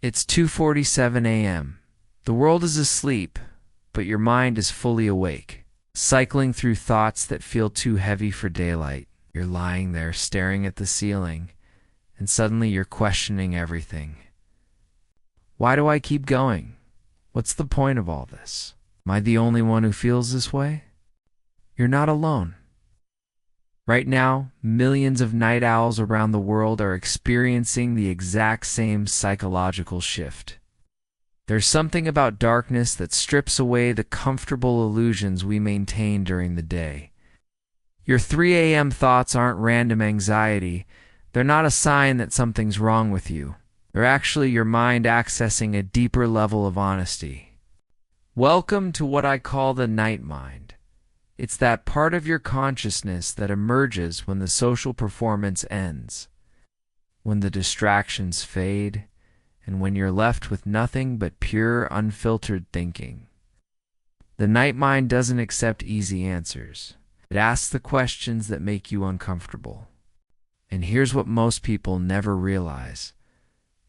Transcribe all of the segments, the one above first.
It's 2:47 a.m. The world is asleep, but your mind is fully awake, cycling through thoughts that feel too heavy for daylight. You're lying there staring at the ceiling, and suddenly you're questioning everything. Why do I keep going? What's the point of all this? Am I the only one who feels this way? You're not alone. Right now, millions of night owls around the world are experiencing the exact same psychological shift. There's something about darkness that strips away the comfortable illusions we maintain during the day. Your 3 a.m. thoughts aren't random anxiety. They're not a sign that something's wrong with you. They're actually your mind accessing a deeper level of honesty. Welcome to what I call the night mind. It's that part of your consciousness that emerges when the social performance ends, when the distractions fade, and when you're left with nothing but pure, unfiltered thinking. The night mind doesn't accept easy answers. It asks the questions that make you uncomfortable. And here's what most people never realize.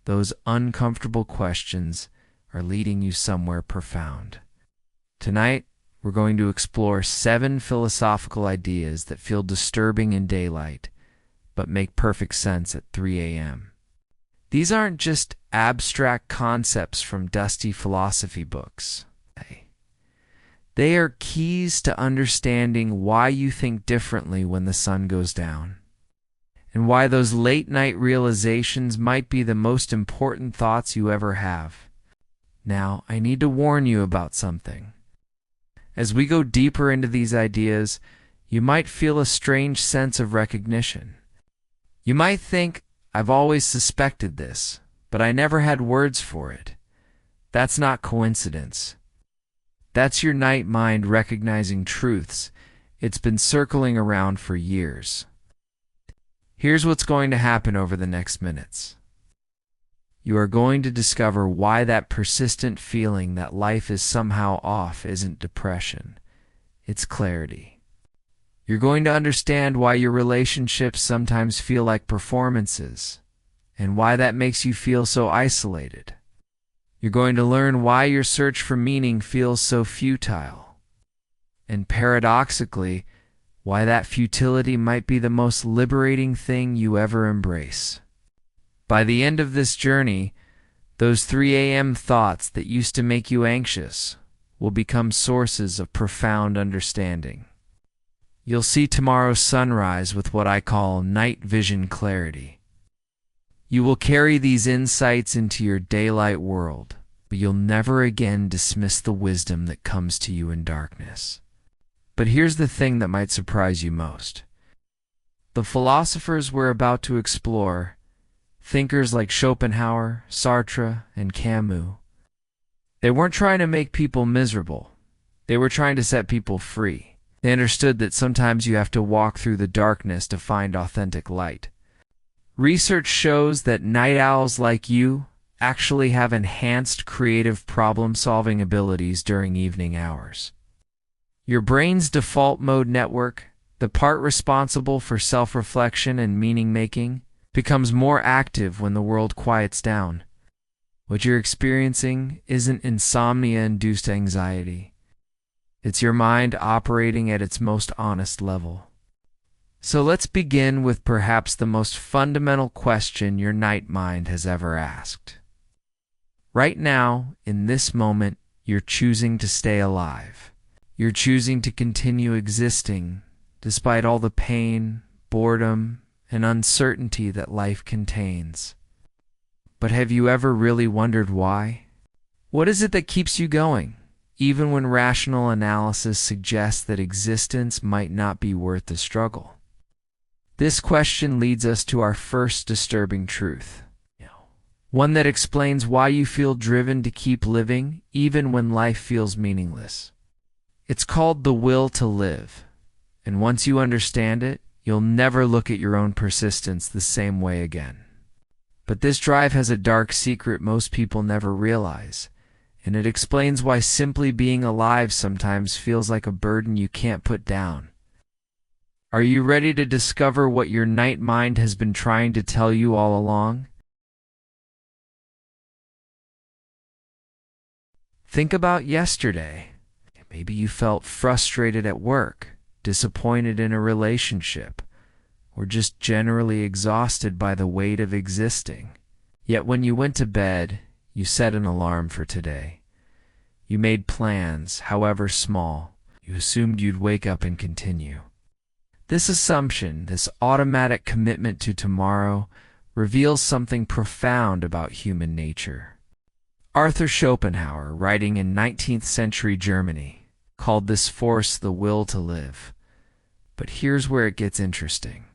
Those uncomfortable questions are leading you somewhere profound. Tonight, we're going to explore 7 philosophical ideas that feel disturbing in daylight, but make perfect sense at 3 a.m. These aren't just abstract concepts from dusty philosophy books. They are keys to understanding why you think differently when the sun goes down, and why those late-night realizations might be the most important thoughts you ever have. Now, I need to warn you about something. As we go deeper into these ideas, you might feel a strange sense of recognition. You might think, I've always suspected this, but I never had words for it. That's not coincidence. That's your night mind recognizing truths it's been circling around for years. Here's what's going to happen over the next minutes. You are going to discover why that persistent feeling that life is somehow off isn't depression. It's clarity. You're going to understand why your relationships sometimes feel like performances, and why that makes you feel so isolated. You're going to learn why your search for meaning feels so futile, and paradoxically, why that futility might be the most liberating thing you ever embrace. By the end of this journey, those 3 a.m. thoughts that used to make you anxious will become sources of profound understanding. You'll see tomorrow's sunrise with what I call night vision clarity. You will carry these insights into your daylight world, but you'll never again dismiss the wisdom that comes to you in darkness. But here's the thing that might surprise you most. The philosophers we're about to explore, thinkers like Schopenhauer, Sartre, and Camus, they weren't trying to make people miserable. They were trying to set people free. They understood that sometimes you have to walk through the darkness to find authentic light. Research shows that night owls like you actually have enhanced creative problem-solving abilities during evening hours. Your brain's default mode network, the part responsible for self-reflection and meaning-making, becomes more active when the world quiets down. What you're experiencing isn't insomnia-induced anxiety. It's your mind operating at its most honest level. So let's begin with perhaps the most fundamental question your night mind has ever asked. Right now, in this moment, you're choosing to stay alive. You're choosing to continue existing despite all the pain, boredom, and uncertainty that life contains. But have you ever really wondered why? What is it that keeps you going, even when rational analysis suggests that existence might not be worth the struggle? This question leads us to our first disturbing truth, one that explains why you feel driven to keep living even when life feels meaningless. It's called the will to live, and once you understand it, you'll never look at your own persistence the same way again. But this drive has a dark secret most people never realize, and it explains why simply being alive sometimes feels like a burden you can't put down. Are you ready to discover what your night mind has been trying to tell you all along? Think about yesterday. Maybe you felt frustrated at work, disappointed in a relationship, or just generally exhausted by the weight of existing. Yet when you went to bed, you set an alarm for today. You made plans, however small. You assumed you'd wake up and continue. This assumption, this automatic commitment to tomorrow, reveals something profound about human nature. Arthur Schopenhauer, writing in 19th century Germany, called this force the will to live. But here's where it gets interesting.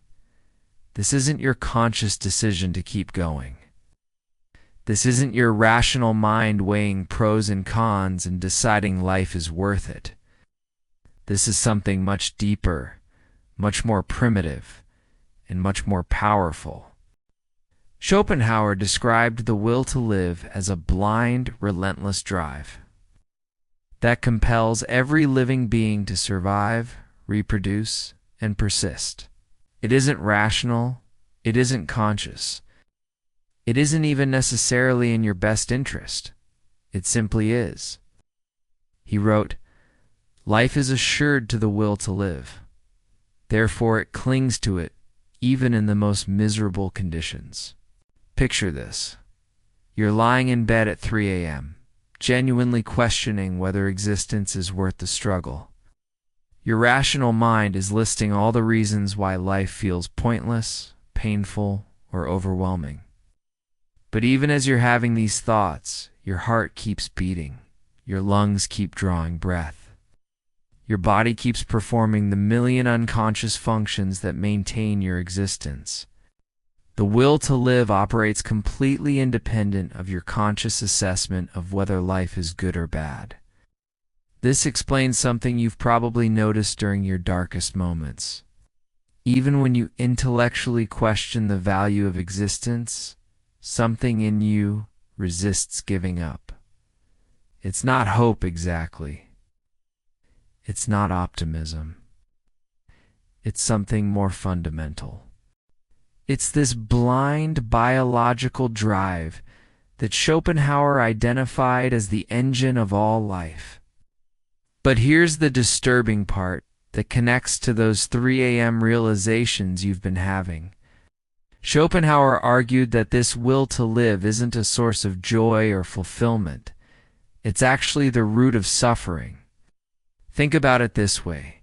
This isn't your conscious decision to keep going. This isn't your rational mind weighing pros and cons and deciding life is worth it. This is something much deeper, much more primitive, and much more powerful. Schopenhauer described the will to live as a blind, relentless drive that compels every living being to survive, reproduce, and persist. It isn't rational. It isn't conscious. It isn't even necessarily in your best interest. It simply is. He wrote, "Life is assured to the will to live. Therefore it clings to it, even in the most miserable conditions." Picture this. You're lying in bed at 3 a.m., genuinely questioning whether existence is worth the struggle. Your rational mind is listing all the reasons why life feels pointless, painful, or overwhelming. But even as you're having these thoughts, your heart keeps beating, your lungs keep drawing breath. Your body keeps performing the million unconscious functions that maintain your existence. The will to live operates completely independent of your conscious assessment of whether life is good or bad. This explains something you've probably noticed during your darkest moments. Even when you intellectually question the value of existence, something in you resists giving up. It's not hope exactly. It's not optimism. It's something more fundamental. It's this blind biological drive that Schopenhauer identified as the engine of all life. But here's the disturbing part that connects to those 3 a.m. realizations you've been having. Schopenhauer argued that this will to live isn't a source of joy or fulfillment. It's actually the root of suffering. Think about it this way.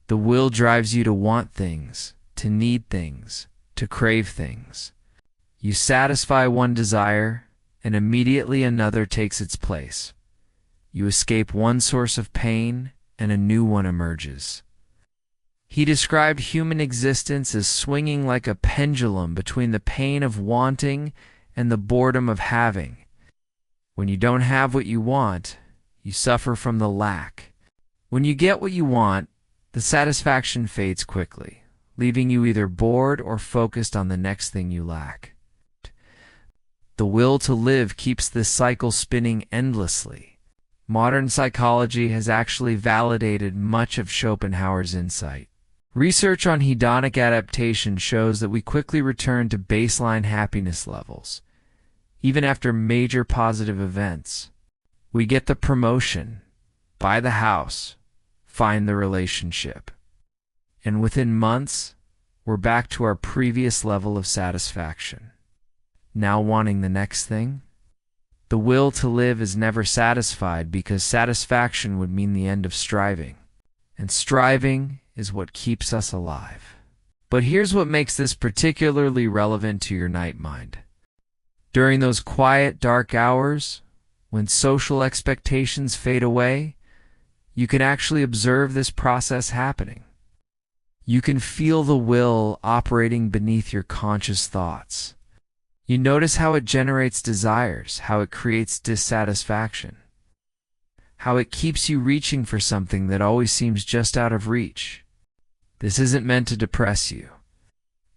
The will drives you to want things, to need things, to crave things. You satisfy one desire, and immediately another takes its place. You escape one source of pain, and a new one emerges. He described human existence as swinging like a pendulum between the pain of wanting and the boredom of having. When you don't have what you want, you suffer from the lack. When you get what you want, the satisfaction fades quickly, leaving you either bored or focused on the next thing you lack. The will to live keeps this cycle spinning endlessly. Modern psychology has actually validated much of Schopenhauer's insight. Research on hedonic adaptation shows that we quickly return to baseline happiness levels, even after major positive events. We get the promotion, buy the house, find the relationship. And within months, we're back to our previous level of satisfaction. Now wanting the next thing? The will to live is never satisfied because satisfaction would mean the end of striving. And striving is what keeps us alive. But here's what makes this particularly relevant to your night mind. During those quiet, dark hours, when social expectations fade away, you can actually observe this process happening. You can feel the will operating beneath your conscious thoughts. You notice how it generates desires, how it creates dissatisfaction, how it keeps you reaching for something that always seems just out of reach. This isn't meant to depress you.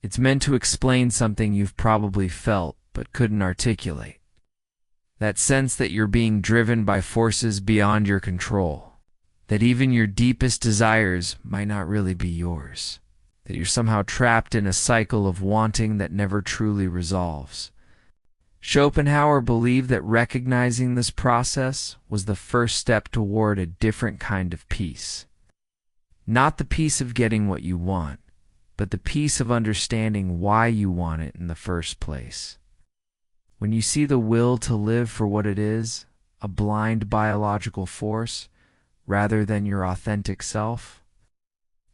It's meant to explain something you've probably felt but couldn't articulate. That sense that you're being driven by forces beyond your control. That even your deepest desires might not really be yours. That you're somehow trapped in a cycle of wanting that never truly resolves. Schopenhauer believed that recognizing this process was the first step toward a different kind of peace. Not the peace of getting what you want, but the peace of understanding why you want it in the first place. When you see the will to live for what it is, a blind biological force, rather than your authentic self,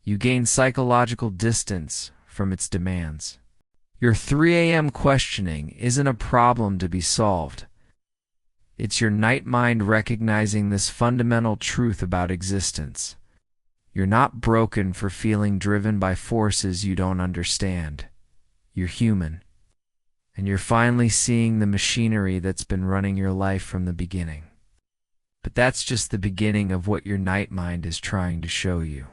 you gain psychological distance from its demands. Your 3 a.m. questioning isn't a problem to be solved. It's your night mind recognizing this fundamental truth about existence. You're not broken for feeling driven by forces you don't understand. You're human. And you're finally seeing the machinery that's been running your life from the beginning. But that's just the beginning of what your night mind is trying to show you.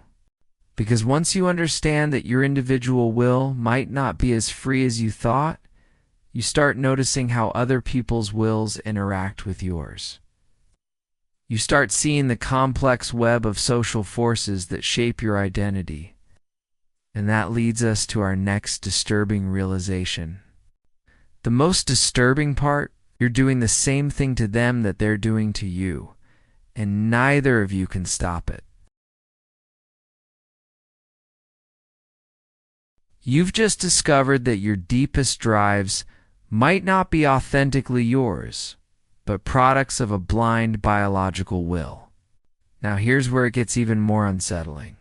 Because once you understand that your individual will might not be as free as you thought, you start noticing how other people's wills interact with yours. You start seeing the complex web of social forces that shape your identity. And that leads us to our next disturbing realization. The most disturbing part, you're doing the same thing to them that they're doing to you, and neither of you can stop it. You've just discovered that your deepest drives might not be authentically yours, but products of a blind biological will. Now here's where it gets even more unsettling.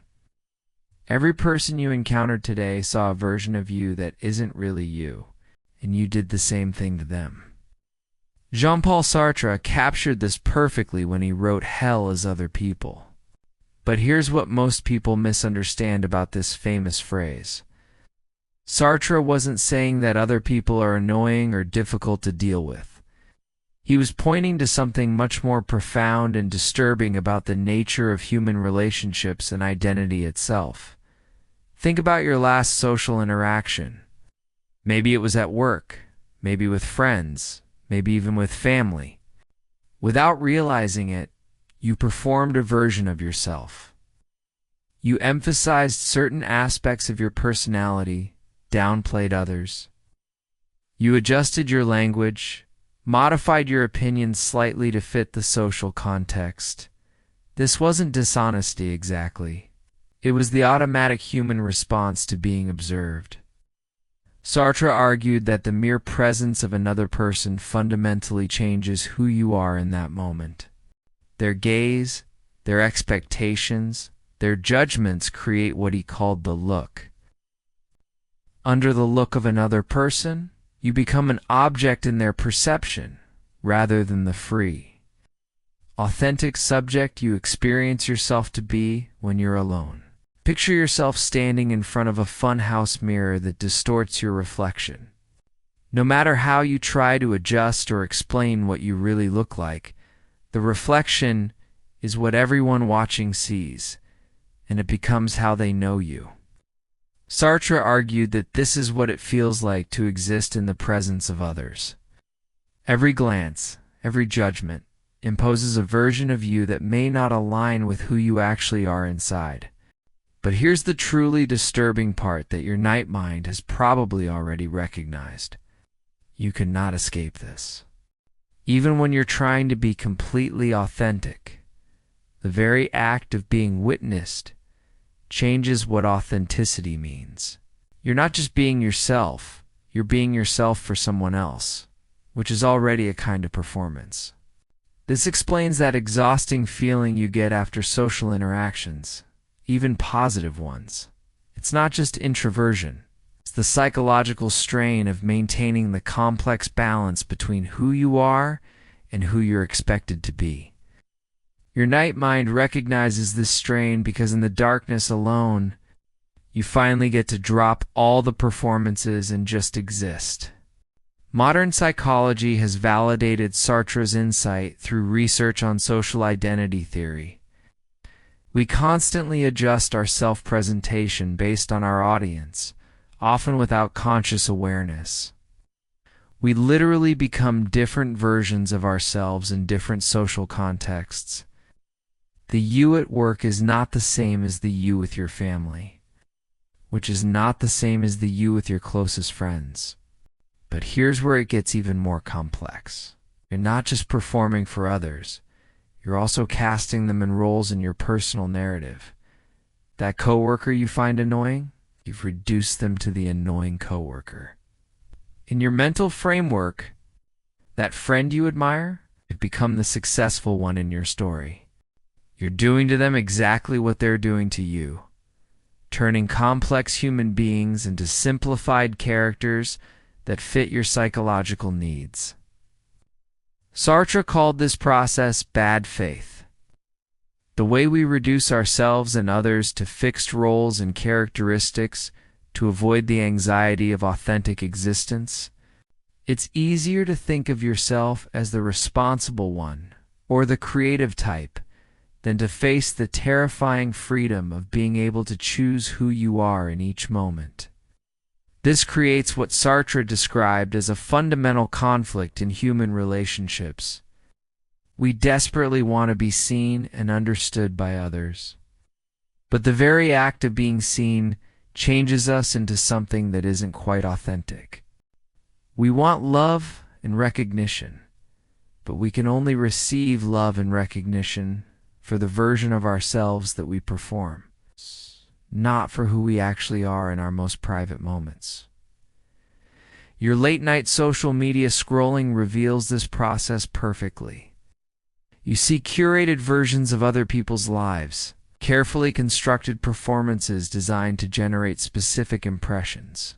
Every person you encountered today saw a version of you that isn't really you, and you did the same thing to them. Jean-Paul Sartre captured this perfectly when he wrote Hell is Other People. But here's what most people misunderstand about this famous phrase. Sartre wasn't saying that other people are annoying or difficult to deal with. He was pointing to something much more profound and disturbing about the nature of human relationships and identity itself. Think about your last social interaction. Maybe it was at work, maybe with friends, maybe even with family. Without realizing it, you performed a version of yourself. You emphasized certain aspects of your personality, downplayed others. You adjusted your language, modified your opinions slightly to fit the social context. This wasn't dishonesty exactly. It was the automatic human response to being observed. Sartre argued that the mere presence of another person fundamentally changes who you are in that moment. Their gaze, their expectations, their judgments create what he called the look. Under the look of another person, you become an object in their perception, rather than the free, authentic subject you experience yourself to be when you're alone. Picture yourself standing in front of a funhouse mirror that distorts your reflection. No matter how you try to adjust or explain what you really look like, the reflection is what everyone watching sees, and it becomes how they know you. Sartre argued that this is what it feels like to exist in the presence of others. Every glance, every judgment, imposes a version of you that may not align with who you actually are inside. But here's the truly disturbing part that your night mind has probably already recognized. You cannot escape this. Even when you're trying to be completely authentic, the very act of being witnessed changes what authenticity means. You're not just being yourself, you're being yourself for someone else, which is already a kind of performance. This explains that exhausting feeling you get after social interactions, even positive ones. It's not just introversion, it's the psychological strain of maintaining the complex balance between who you are and who you're expected to be. Your night mind recognizes this strain because in the darkness alone, you finally get to drop all the performances and just exist. Modern psychology has validated Sartre's insight through research on social identity theory. We constantly adjust our self-presentation based on our audience, often without conscious awareness. We literally become different versions of ourselves in different social contexts. The you at work is not the same as the you with your family, which is not the same as the you with your closest friends. But here's where it gets even more complex. You're not just performing for others, you're also casting them in roles in your personal narrative. That coworker you find annoying, you've reduced them to the annoying coworker. In your mental framework, that friend you admire, they've become the successful one in your story. You're doing to them exactly what they're doing to you, turning complex human beings into simplified characters that fit your psychological needs. Sartre called this process bad faith. The way we reduce ourselves and others to fixed roles and characteristics to avoid the anxiety of authentic existence. It's easier to think of yourself as the responsible one or the creative type than to face the terrifying freedom of being able to choose who you are in each moment. This creates what Sartre described as a fundamental conflict in human relationships. We desperately want to be seen and understood by others. But the very act of being seen changes us into something that isn't quite authentic. We want love and recognition, but we can only receive love and recognition for the version of ourselves that we perform, not for who we actually are in our most private moments. Your late-night social media scrolling reveals this process perfectly. You see curated versions of other people's lives, carefully constructed performances designed to generate specific impressions.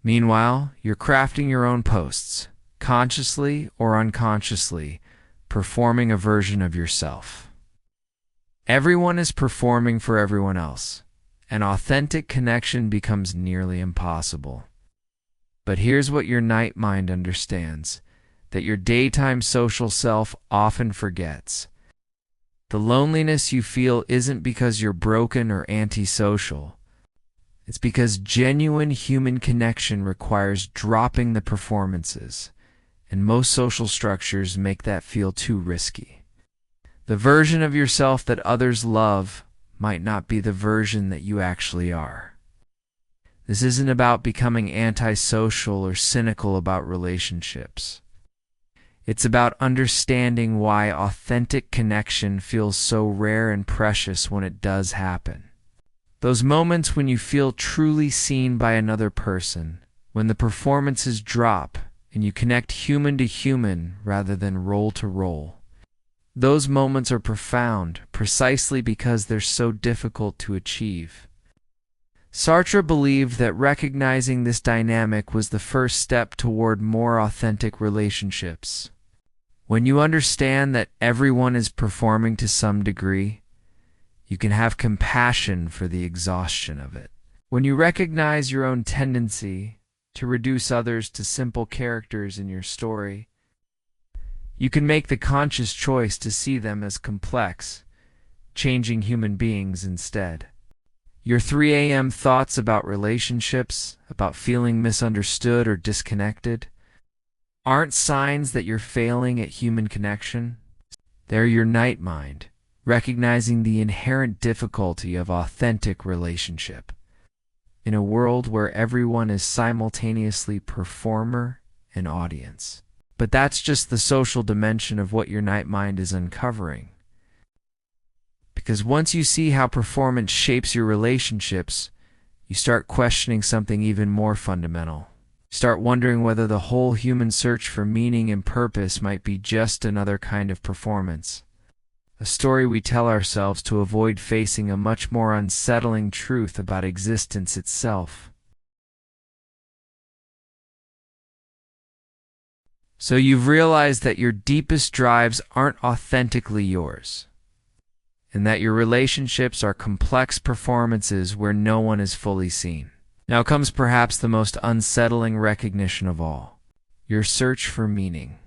Meanwhile, you're crafting your own posts, consciously or unconsciously, performing a version of yourself. Everyone is performing for everyone else. An authentic connection becomes nearly impossible. But here's what your night mind understands, that your daytime social self often forgets. The loneliness you feel isn't because you're broken or antisocial. It's because genuine human connection requires dropping the performances, and most social structures make that feel too risky. The version of yourself that others love might not be the version that you actually are. This isn't about becoming antisocial or cynical about relationships. It's about understanding why authentic connection feels so rare and precious when it does happen. Those moments when you feel truly seen by another person, when the performances drop and you connect human to human rather than role to role. Those moments are profound precisely because they're so difficult to achieve. Sartre believed that recognizing this dynamic was the first step toward more authentic relationships. When you understand that everyone is performing to some degree, you can have compassion for the exhaustion of it. When you recognize your own tendency to reduce others to simple characters in your story, you can make the conscious choice to see them as complex, changing human beings instead. Your 3 a.m. thoughts about relationships, about feeling misunderstood or disconnected, aren't signs that you're failing at human connection. They're your night mind, recognizing the inherent difficulty of authentic relationship. In a world where everyone is simultaneously performer and audience. But that's just the social dimension of what your night mind is uncovering. Because once you see how performance shapes your relationships, you start questioning something even more fundamental. You start wondering whether the whole human search for meaning and purpose might be just another kind of performance. A story we tell ourselves to avoid facing a much more unsettling truth about existence itself. So you've realized that your deepest drives aren't authentically yours, and that your relationships are complex performances where no one is fully seen. Now comes perhaps the most unsettling recognition of all, your search for meaning.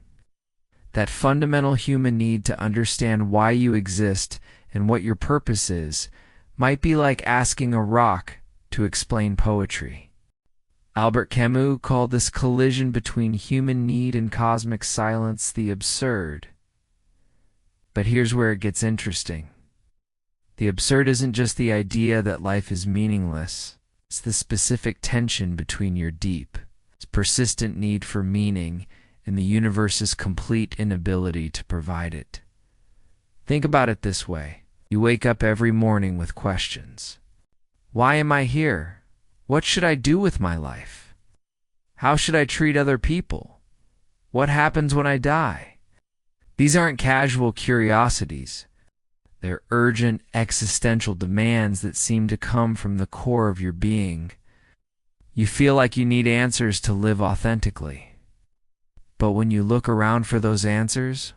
That fundamental human need to understand why you exist and what your purpose is might be like asking a rock to explain poetry. Albert Camus called this collision between human need and cosmic silence the absurd. But here's where it gets interesting. The absurd isn't just the idea that life is meaningless. It's the specific tension between your deep, persistent need for meaning, and the universe's complete inability to provide it. Think about it this way. You wake up every morning with questions. Why am I here? What should I do with my life? How should I treat other people? What happens when I die? These aren't casual curiosities. They're urgent existential demands that seem to come from the core of your being. You feel like you need answers to live authentically. But when you look around for those answers,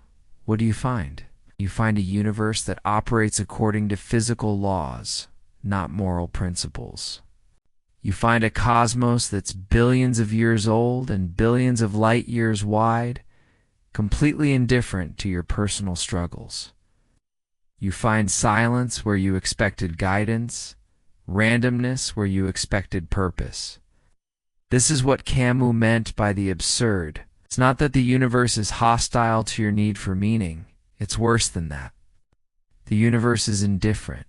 what do you find? You find a universe that operates according to physical laws, not moral principles. You find a cosmos that's billions of years old and billions of light years wide, completely indifferent to your personal struggles. You find silence where you expected guidance, randomness where you expected purpose. This is what Camus meant by the absurd. It's not that the universe is hostile to your need for meaning. It's worse than that. The universe is indifferent.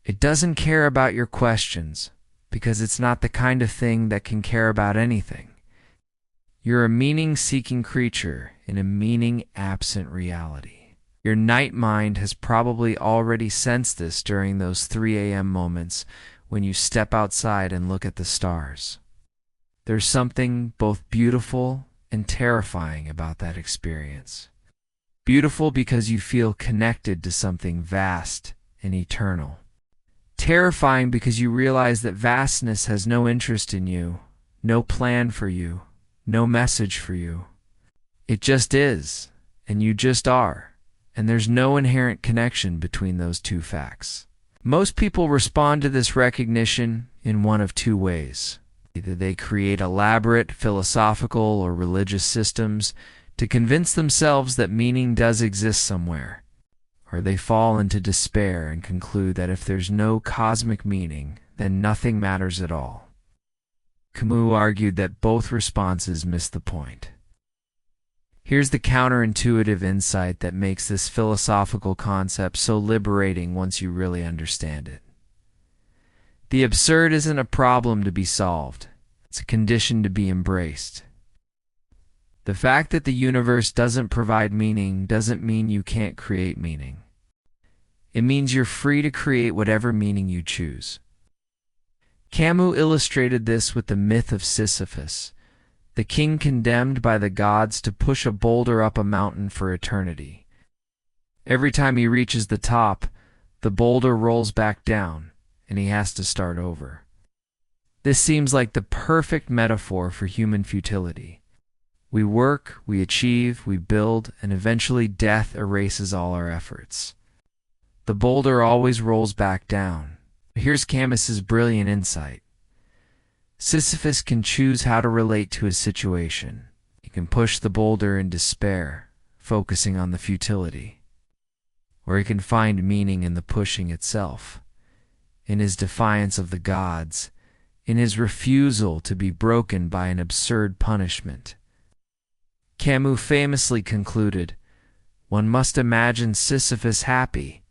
It doesn't care about your questions because it's not the kind of thing that can care about anything. You're a meaning-seeking creature in a meaning-absent reality. Your night mind has probably already sensed this during those 3 a.m. moments when you step outside and look at the stars. There's something both beautiful and terrifying about that experience. Beautiful because you feel connected to something vast and eternal. Terrifying because you realize that vastness has no interest in you, no plan for you, no message for you. It just is, and you just are. And there's no inherent connection between those two facts. Most people respond to this recognition in one of two ways. Either they create elaborate philosophical or religious systems to convince themselves that meaning does exist somewhere, or they fall into despair and conclude that if there's no cosmic meaning, then nothing matters at all. Camus argued that both responses miss the point. Here's the counterintuitive insight that makes this philosophical concept so liberating once you really understand it. The absurd isn't a problem to be solved. It's a condition to be embraced. The fact that the universe doesn't provide meaning doesn't mean you can't create meaning. It means you're free to create whatever meaning you choose. Camus illustrated this with the myth of Sisyphus, the king condemned by the gods to push a boulder up a mountain for eternity. Every time he reaches the top, the boulder rolls back down, and he has to start over. This seems like the perfect metaphor for human futility. We work, we achieve, we build, and eventually death erases all our efforts. The boulder always rolls back down. Here's Camus's brilliant insight. Sisyphus can choose how to relate to his situation. He can push the boulder in despair, focusing on the futility. Or he can find meaning in the pushing itself, in his defiance of the gods, in his refusal to be broken by an absurd punishment. Camus famously concluded, "One must imagine Sisyphus happy."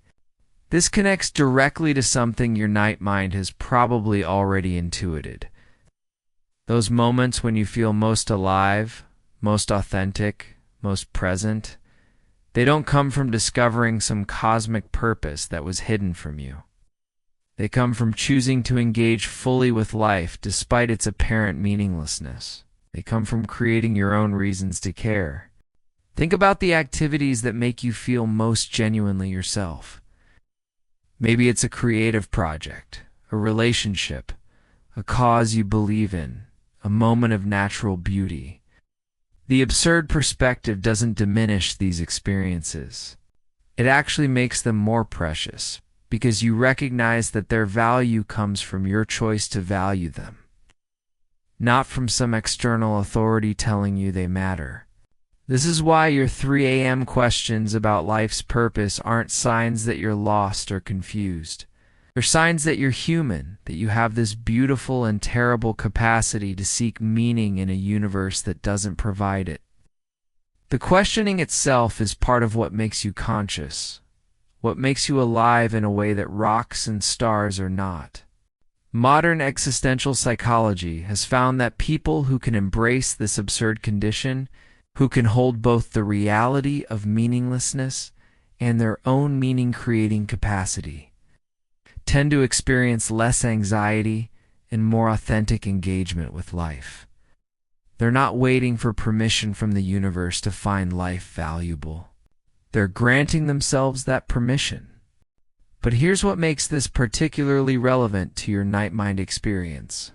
This connects directly to something your night mind has probably already intuited. Those moments when you feel most alive, most authentic, most present, they don't come from discovering some cosmic purpose that was hidden from you. They come from choosing to engage fully with life despite its apparent meaninglessness. They come from creating your own reasons to care. Think about the activities that make you feel most genuinely yourself. Maybe it's a creative project, a relationship, a cause you believe in, a moment of natural beauty. The absurd perspective doesn't diminish these experiences. It actually makes them more precious, because you recognize that their value comes from your choice to value them, not from some external authority telling you they matter. This is why your 3 a.m. questions about life's purpose aren't signs that you're lost or confused. They're signs that you're human, that you have this beautiful and terrible capacity to seek meaning in a universe that doesn't provide it. The questioning itself is part of what makes you conscious, what makes you alive in a way that rocks and stars are not. Modern existential psychology has found that people who can embrace this absurd condition, who can hold both the reality of meaninglessness and their own meaning-creating capacity, tend to experience less anxiety and more authentic engagement with life. They're not waiting for permission from the universe to find life valuable. They're granting themselves that permission. But here's what makes this particularly relevant to your night mind experience.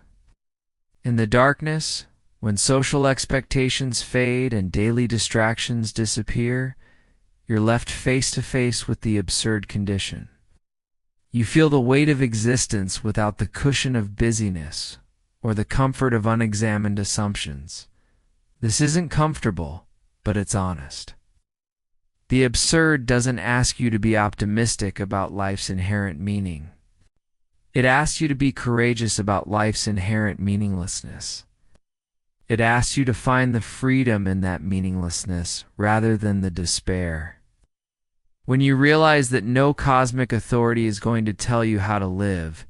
In the darkness, when social expectations fade and daily distractions disappear, you're left face to face with the absurd condition. You feel the weight of existence without the cushion of busyness or the comfort of unexamined assumptions. This isn't comfortable, but it's honest. The absurd doesn't ask you to be optimistic about life's inherent meaning. It asks you to be courageous about life's inherent meaninglessness. It asks you to find the freedom in that meaninglessness rather than the despair. When you realize that no cosmic authority is going to tell you how to live,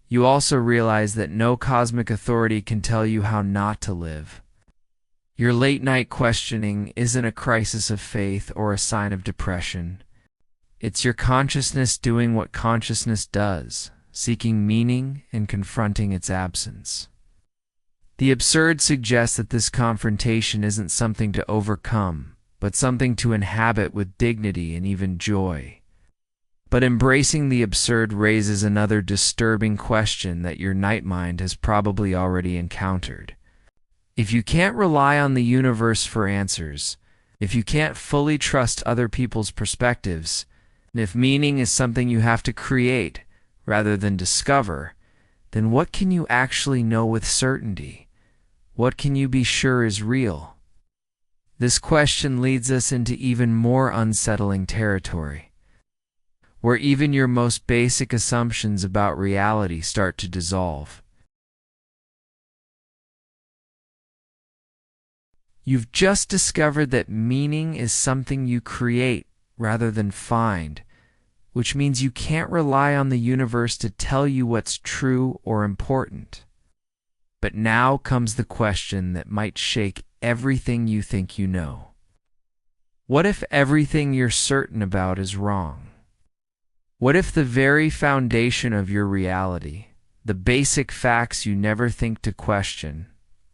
you also realize that no cosmic authority can tell you how not to live. Your late-night questioning isn't a crisis of faith or a sign of depression. It's your consciousness doing what consciousness does, seeking meaning and confronting its absence. The absurd suggests that this confrontation isn't something to overcome, but something to inhabit with dignity and even joy. But embracing the absurd raises another disturbing question that your night mind has probably already encountered. If you can't rely on the universe for answers, if you can't fully trust other people's perspectives, and if meaning is something you have to create rather than discover, then what can you actually know with certainty? What can you be sure is real? This question leads us into even more unsettling territory, where even your most basic assumptions about reality start to dissolve. You've just discovered that meaning is something you create rather than find, which means you can't rely on the universe to tell you what's true or important. But now comes the question that might shake everything you think you know. What if everything you're certain about is wrong? What if the very foundation of your reality, the basic facts you never think to question,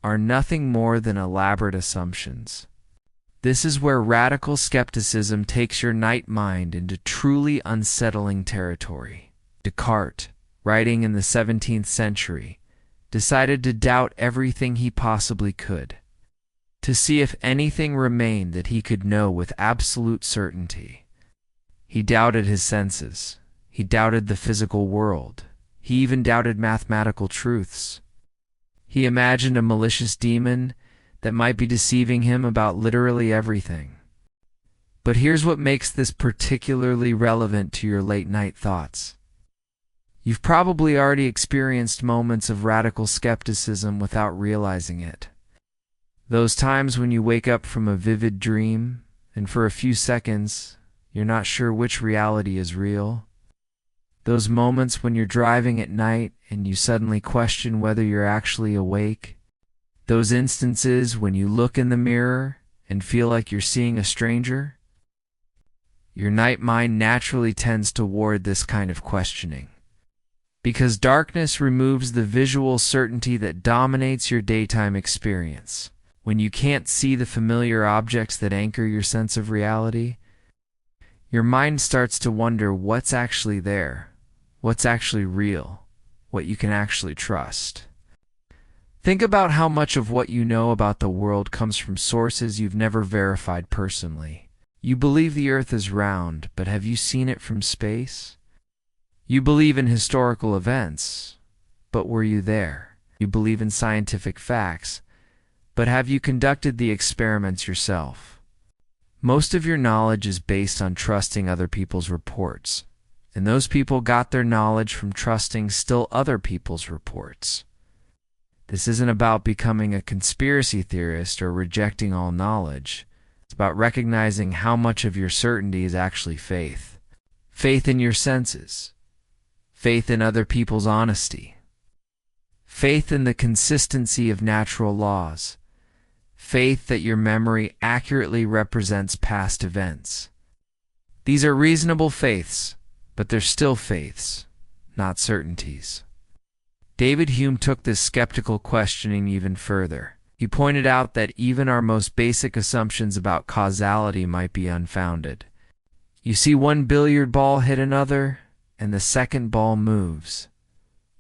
are nothing more than elaborate assumptions? This is where radical skepticism takes your night mind into truly unsettling territory. Descartes, writing in the 17th century, decided to doubt everything he possibly could, to see if anything remained that he could know with absolute certainty. He doubted his senses. He doubted the physical world. He even doubted mathematical truths. He imagined a malicious demon that might be deceiving him about literally everything. But here's what makes this particularly relevant to your late-night thoughts. You've probably already experienced moments of radical skepticism without realizing it. Those times when you wake up from a vivid dream, and for a few seconds, you're not sure which reality is real. Those moments when you're driving at night and you suddenly question whether you're actually awake. Those instances when you look in the mirror and feel like you're seeing a stranger. Your night mind naturally tends toward this kind of questioning, because darkness removes the visual certainty that dominates your daytime experience. When you can't see the familiar objects that anchor your sense of reality, your mind starts to wonder what's actually there, what's actually real, what you can actually trust. Think about how much of what you know about the world comes from sources you've never verified personally. You believe the Earth is round, but have you seen it from space? You believe in historical events, but were you there? You believe in scientific facts, but have you conducted the experiments yourself? Most of your knowledge is based on trusting other people's reports, and those people got their knowledge from trusting still other people's reports. This isn't about becoming a conspiracy theorist or rejecting all knowledge. It's about recognizing how much of your certainty is actually faith. Faith in your senses. Faith in other people's honesty. faith in the consistency of natural laws, faith that your memory accurately represents past events. These are reasonable faiths, but they're still faiths, not certainties. David Hume took this skeptical questioning even further. He pointed out that even our most basic assumptions about causality might be unfounded. You see one billiard ball hit another, and the second ball moves.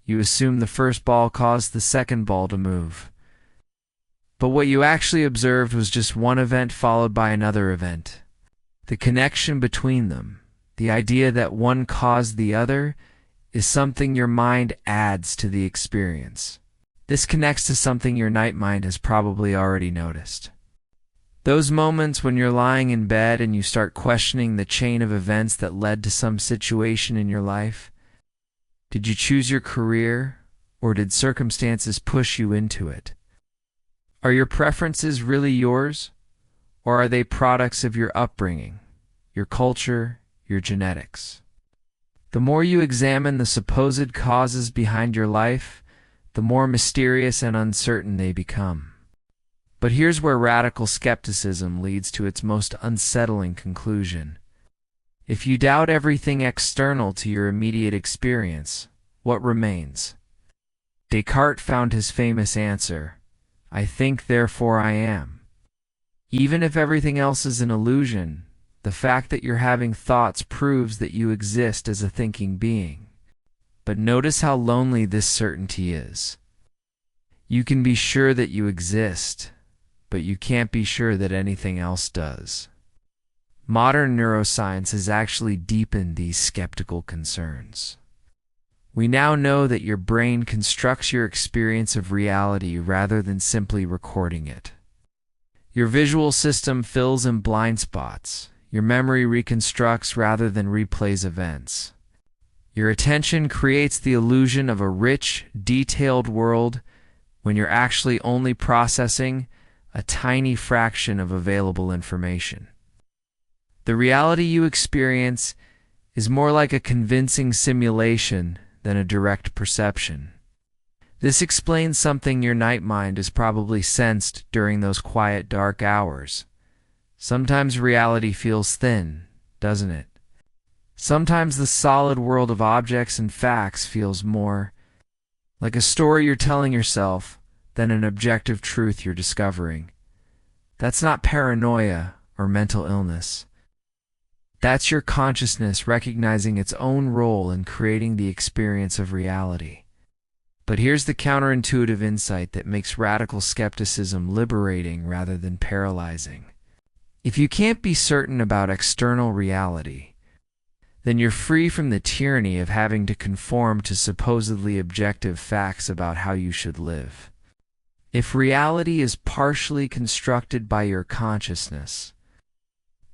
You assume the first ball caused the second ball to move. But what you actually observed was just one event followed by another event. The connection between them, the idea that one caused the other, is something your mind adds to the experience. This connects to something your night mind has probably already noticed. Those moments when you're lying in bed and you start questioning the chain of events that led to some situation in your life. Did you choose your career, or did circumstances push you into it? Are your preferences really yours, or are they products of your upbringing, your culture, your genetics? The more you examine the supposed causes behind your life, the more mysterious and uncertain they become. But here's where radical skepticism leads to its most unsettling conclusion. If you doubt everything external to your immediate experience, what remains? Descartes found his famous answer, "I think, therefore I am." Even if everything else is an illusion, the fact that you're having thoughts proves that you exist as a thinking being. But notice how lonely this certainty is. You can be sure that you exist, but you can't be sure that anything else does. Modern neuroscience has actually deepened these skeptical concerns. We now know that your brain constructs your experience of reality rather than simply recording it. Your visual system fills in blind spots. Your memory reconstructs rather than replays events. Your attention creates the illusion of a rich, detailed world when you're actually only processing a tiny fraction of available information. The reality you experience is more like a convincing simulation than a direct perception. This explains something your night mind has probably sensed during those quiet, dark hours. Sometimes reality feels thin, doesn't it? Sometimes the solid world of objects and facts feels more like a story you're telling yourself than an objective truth you're discovering. That's not paranoia or mental illness. That's your consciousness recognizing its own role in creating the experience of reality. But here's the counterintuitive insight that makes radical skepticism liberating rather than paralyzing. If you can't be certain about external reality, then you're free from the tyranny of having to conform to supposedly objective facts about how you should live. If reality is partially constructed by your consciousness,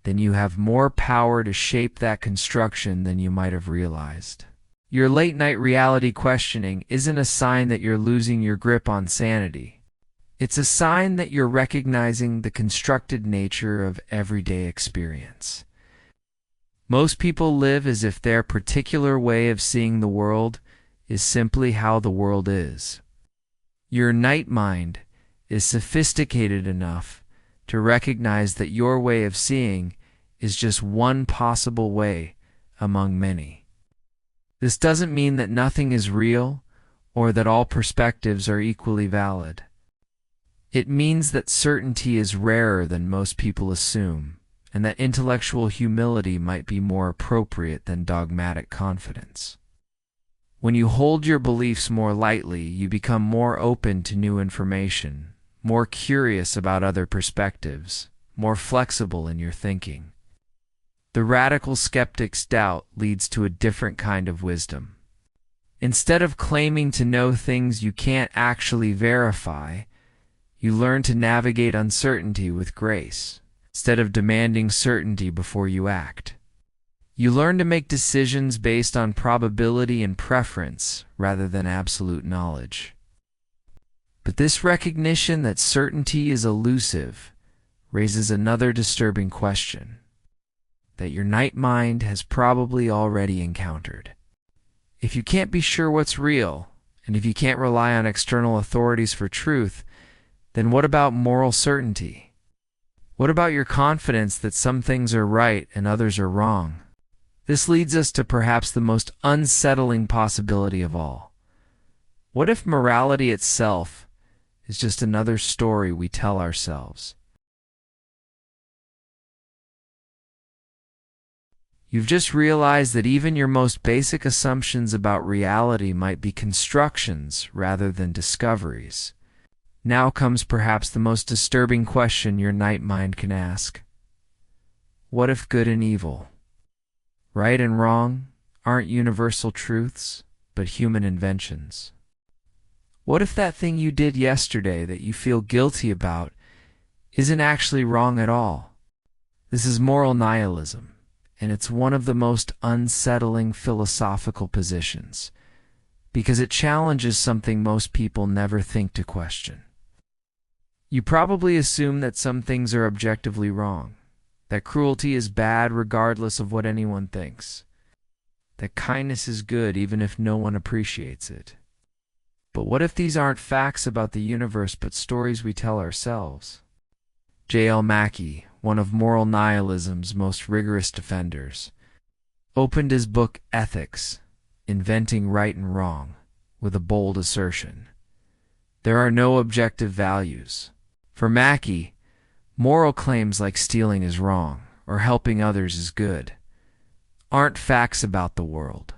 then you have more power to shape that construction than you might have realized. Your late-night reality questioning isn't a sign that you're losing your grip on sanity. It's a sign that you're recognizing the constructed nature of everyday experience. Most people live as if their particular way of seeing the world is simply how the world is. Your night mind is sophisticated enough to recognize that your way of seeing is just one possible way among many. This doesn't mean that nothing is real or that all perspectives are equally valid. It means that certainty is rarer than most people assume, and that intellectual humility might be more appropriate than dogmatic confidence. When you hold your beliefs more lightly, you become more open to new information, more curious about other perspectives, more flexible in your thinking. The radical skeptic's doubt leads to a different kind of wisdom. Instead of claiming to know things you can't actually verify, you learn to navigate uncertainty with grace, instead of demanding certainty before you act. You learn to make decisions based on probability and preference rather than absolute knowledge. But this recognition that certainty is elusive raises another disturbing question that your night mind has probably already encountered. If you can't be sure what's real, And if you can't rely on external authorities for truth, then what about moral certainty? What about your confidence that some things are right and others are wrong? This leads us to perhaps the most unsettling possibility of all. What if morality itself is just another story we tell ourselves? You've just realized that even your most basic assumptions about reality might be constructions rather than discoveries. Now comes perhaps the most disturbing question your night mind can ask. What if good and evil, right and wrong, aren't universal truths, but human inventions? What if that thing you did yesterday that you feel guilty about isn't actually wrong at all? This is moral nihilism. And it's one of the most unsettling philosophical positions, because it challenges something most people never think to question. You probably assume that some things are objectively wrong, that cruelty is bad regardless of what anyone thinks, that kindness is good even if no one appreciates it. But what if these aren't facts about the universe but stories we tell ourselves? J.L. Mackie, one of moral nihilism's most rigorous defenders, opened his book Ethics, Inventing Right and Wrong, with a bold assertion. There are no objective values. For Mackie, moral claims like stealing is wrong or helping others is good aren't facts about the world.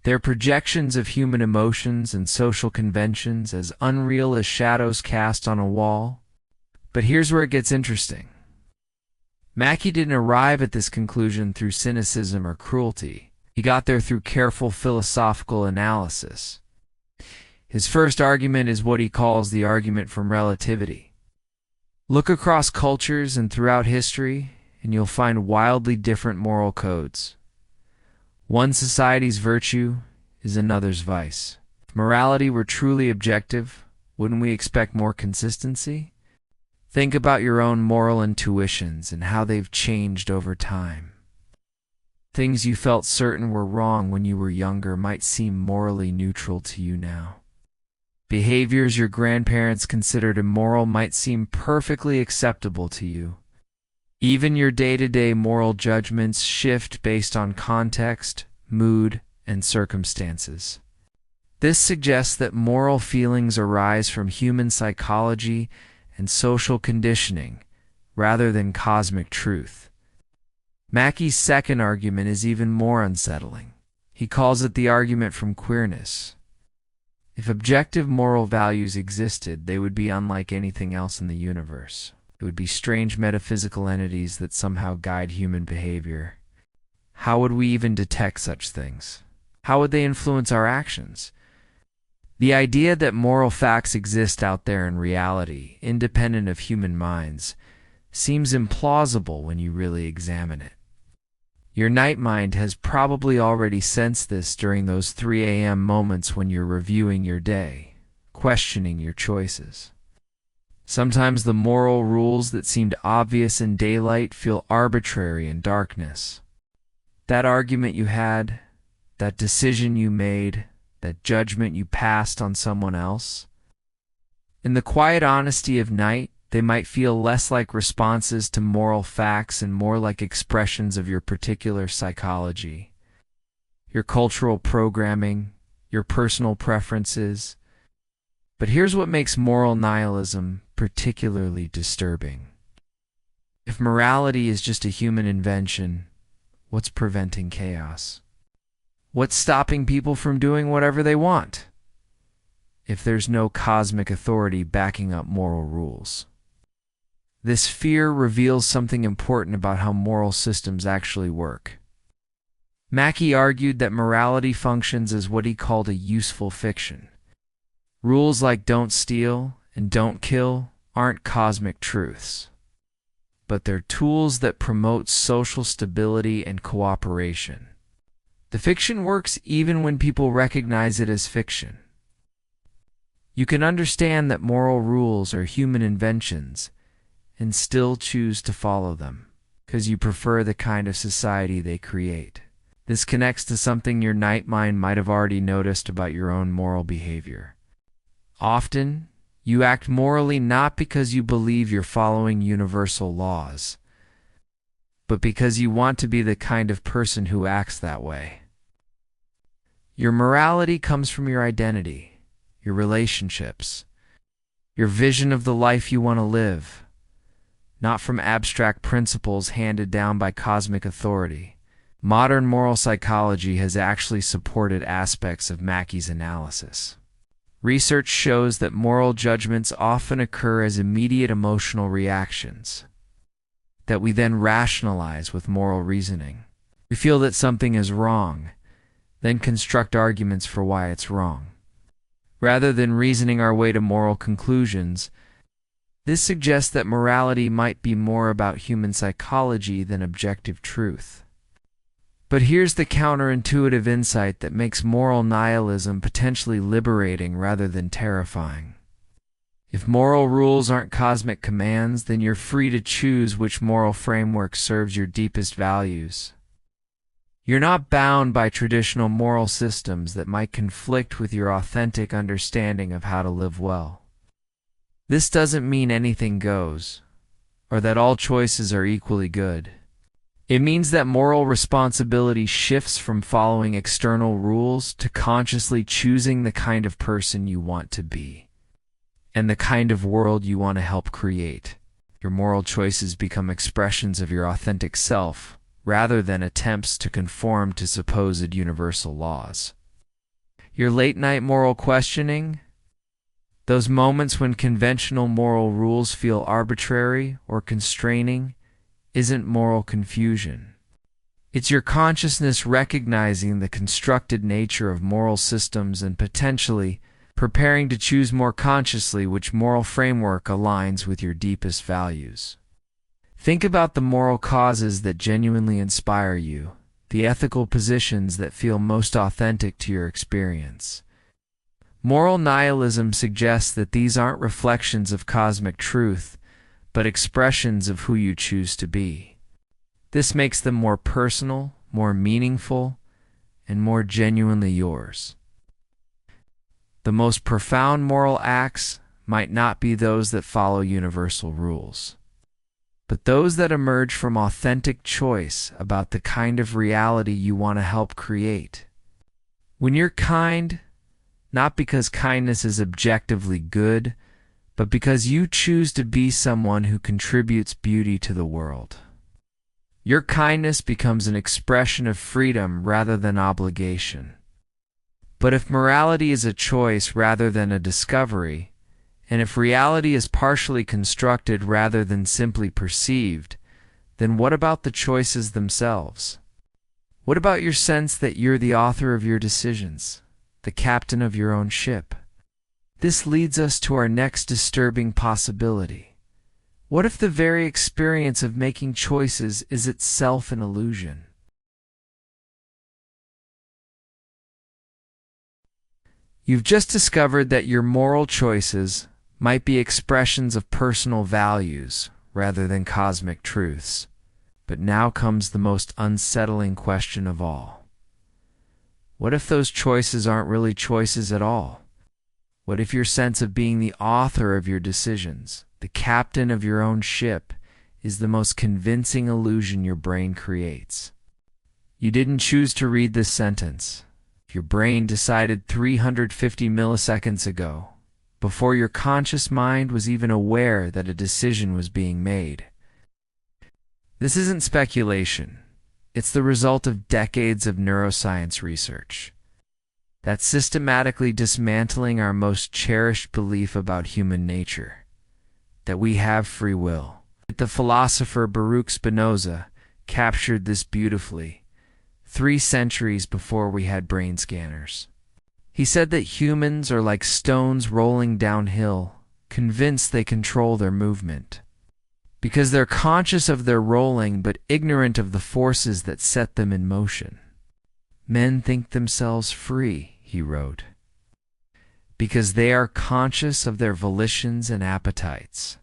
They're projections of human emotions and social conventions as unreal as shadows cast on a wall. But here's where it gets interesting. Mackie didn't arrive at this conclusion through cynicism or cruelty. He got there through careful philosophical analysis. His first argument is what he calls the argument from relativity. Look across cultures and throughout history, and you'll find wildly different moral codes. One society's virtue is another's vice. If morality were truly objective, wouldn't we expect more consistency? Think about your own moral intuitions and how they've changed over time. Things you felt certain were wrong when you were younger might seem morally neutral to you now. Behaviors your grandparents considered immoral might seem perfectly acceptable to you. Even your day-to-day moral judgments shift based on context, mood, and circumstances. This suggests that moral feelings arise from human psychology and social conditioning, rather than cosmic truth. Mackie's second argument is even more unsettling. He calls it the argument from queerness. If objective moral values existed, they would be unlike anything else in the universe. It would be strange metaphysical entities that somehow guide human behavior. How would we even detect such things? How would they influence our actions? The idea that moral facts exist out there in reality, independent of human minds, seems implausible when you really examine it. Your night mind has probably already sensed this during those 3 a.m. moments when you're reviewing your day, questioning your choices. Sometimes the moral rules that seemed obvious in daylight feel arbitrary in darkness. That argument you had, that decision you made, that judgment you passed on someone else. In the quiet honesty of night, they might feel less like responses to moral facts and more like expressions of your particular psychology, your cultural programming, your personal preferences. But here's what makes moral nihilism particularly disturbing. If morality is just a human invention, what's preventing chaos? What's stopping people from doing whatever they want? If there's no cosmic authority backing up moral rules. This fear reveals something important about how moral systems actually work. Mackie argued that morality functions as what he called a useful fiction. Rules like don't steal and don't kill aren't cosmic truths, but they're tools that promote social stability and cooperation. The fiction works even when people recognize it as fiction. You can understand that moral rules are human inventions and still choose to follow them, because you prefer the kind of society they create. This connects to something your night mind might have already noticed about your own moral behavior. Often, you act morally not because you believe you're following universal laws, but because you want to be the kind of person who acts that way. Your morality comes from your identity, your relationships, your vision of the life you want to live, not from abstract principles handed down by cosmic authority. Modern moral psychology has actually supported aspects of Mackey's analysis. Research shows that moral judgments often occur as immediate emotional reactions that we then rationalize with moral reasoning. We feel that something is wrong, then construct arguments for why it's wrong. Rather than reasoning our way to moral conclusions, this suggests that morality might be more about human psychology than objective truth. But here's the counterintuitive insight that makes moral nihilism potentially liberating rather than terrifying. If moral rules aren't cosmic commands, then you're free to choose which moral framework serves your deepest values. You're not bound by traditional moral systems that might conflict with your authentic understanding of how to live well. This doesn't mean anything goes, or that all choices are equally good. It means that moral responsibility shifts from following external rules to consciously choosing the kind of person you want to be and the kind of world you want to help create. Your moral choices become expressions of your authentic self rather than attempts to conform to supposed universal laws. Your late-night moral questioning, those moments when conventional moral rules feel arbitrary or constraining, isn't moral confusion. It's your consciousness recognizing the constructed nature of moral systems and potentially preparing to choose more consciously which moral framework aligns with your deepest values. Think about the moral causes that genuinely inspire you, the ethical positions that feel most authentic to your experience. Moral nihilism suggests that these aren't reflections of cosmic truth, but expressions of who you choose to be. This makes them more personal, more meaningful, and more genuinely yours. The most profound moral acts might not be those that follow universal rules, but those that emerge from authentic choice about the kind of reality you want to help create. When you're kind, not because kindness is objectively good, but because you choose to be someone who contributes beauty to the world. Your kindness becomes an expression of freedom rather than obligation. But if morality is a choice rather than a discovery, and if reality is partially constructed rather than simply perceived, then what about the choices themselves? What about your sense that you're the author of your decisions, the captain of your own ship? This leads us to our next disturbing possibility. What if the very experience of making choices is itself an illusion? You've just discovered that your moral choices might be expressions of personal values rather than cosmic truths. But now comes the most unsettling question of all. What if those choices aren't really choices at all? What if your sense of being the author of your decisions, the captain of your own ship, is the most convincing illusion your brain creates? You didn't choose to read this sentence. Your brain decided 350 milliseconds ago, before your conscious mind was even aware that a decision was being made. This isn't speculation. It's the result of decades of neuroscience research that's systematically dismantling our most cherished belief about human nature, that we have free will. The philosopher Baruch Spinoza captured this beautifully 3 centuries before we had brain scanners. He said that humans are like stones rolling downhill, convinced they control their movement, because they're conscious of their rolling but ignorant of the forces that set them in motion. Men think themselves free, he wrote, because they are conscious of their volitions and appetites,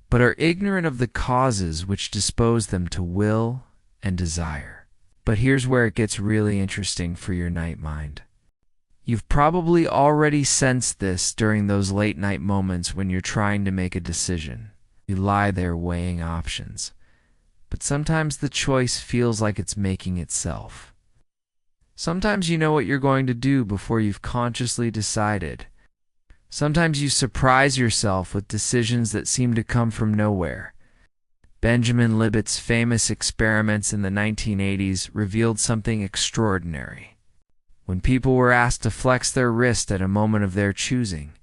but are ignorant of the causes which dispose them to will and desire. But here's where it gets really interesting for your night mind. You've probably already sensed this during those late night moments when you're trying to make a decision. You lie there weighing options, but sometimes the choice feels like it's making itself. Sometimes you know what you're going to do before you've consciously decided. Sometimes you surprise yourself with decisions that seem to come from nowhere. Benjamin Libet's famous experiments in the 1980s revealed something extraordinary. When people were asked to flex their wrist at a moment of their choosing,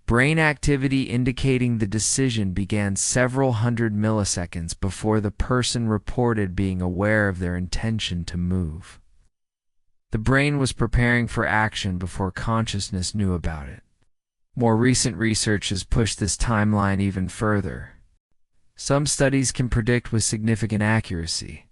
brain activity indicating the decision began several hundred milliseconds before the person reported being aware of their intention to move. The brain was preparing for action before consciousness knew about it. More recent research has pushed this timeline even further. Some studies can predict with significant accuracy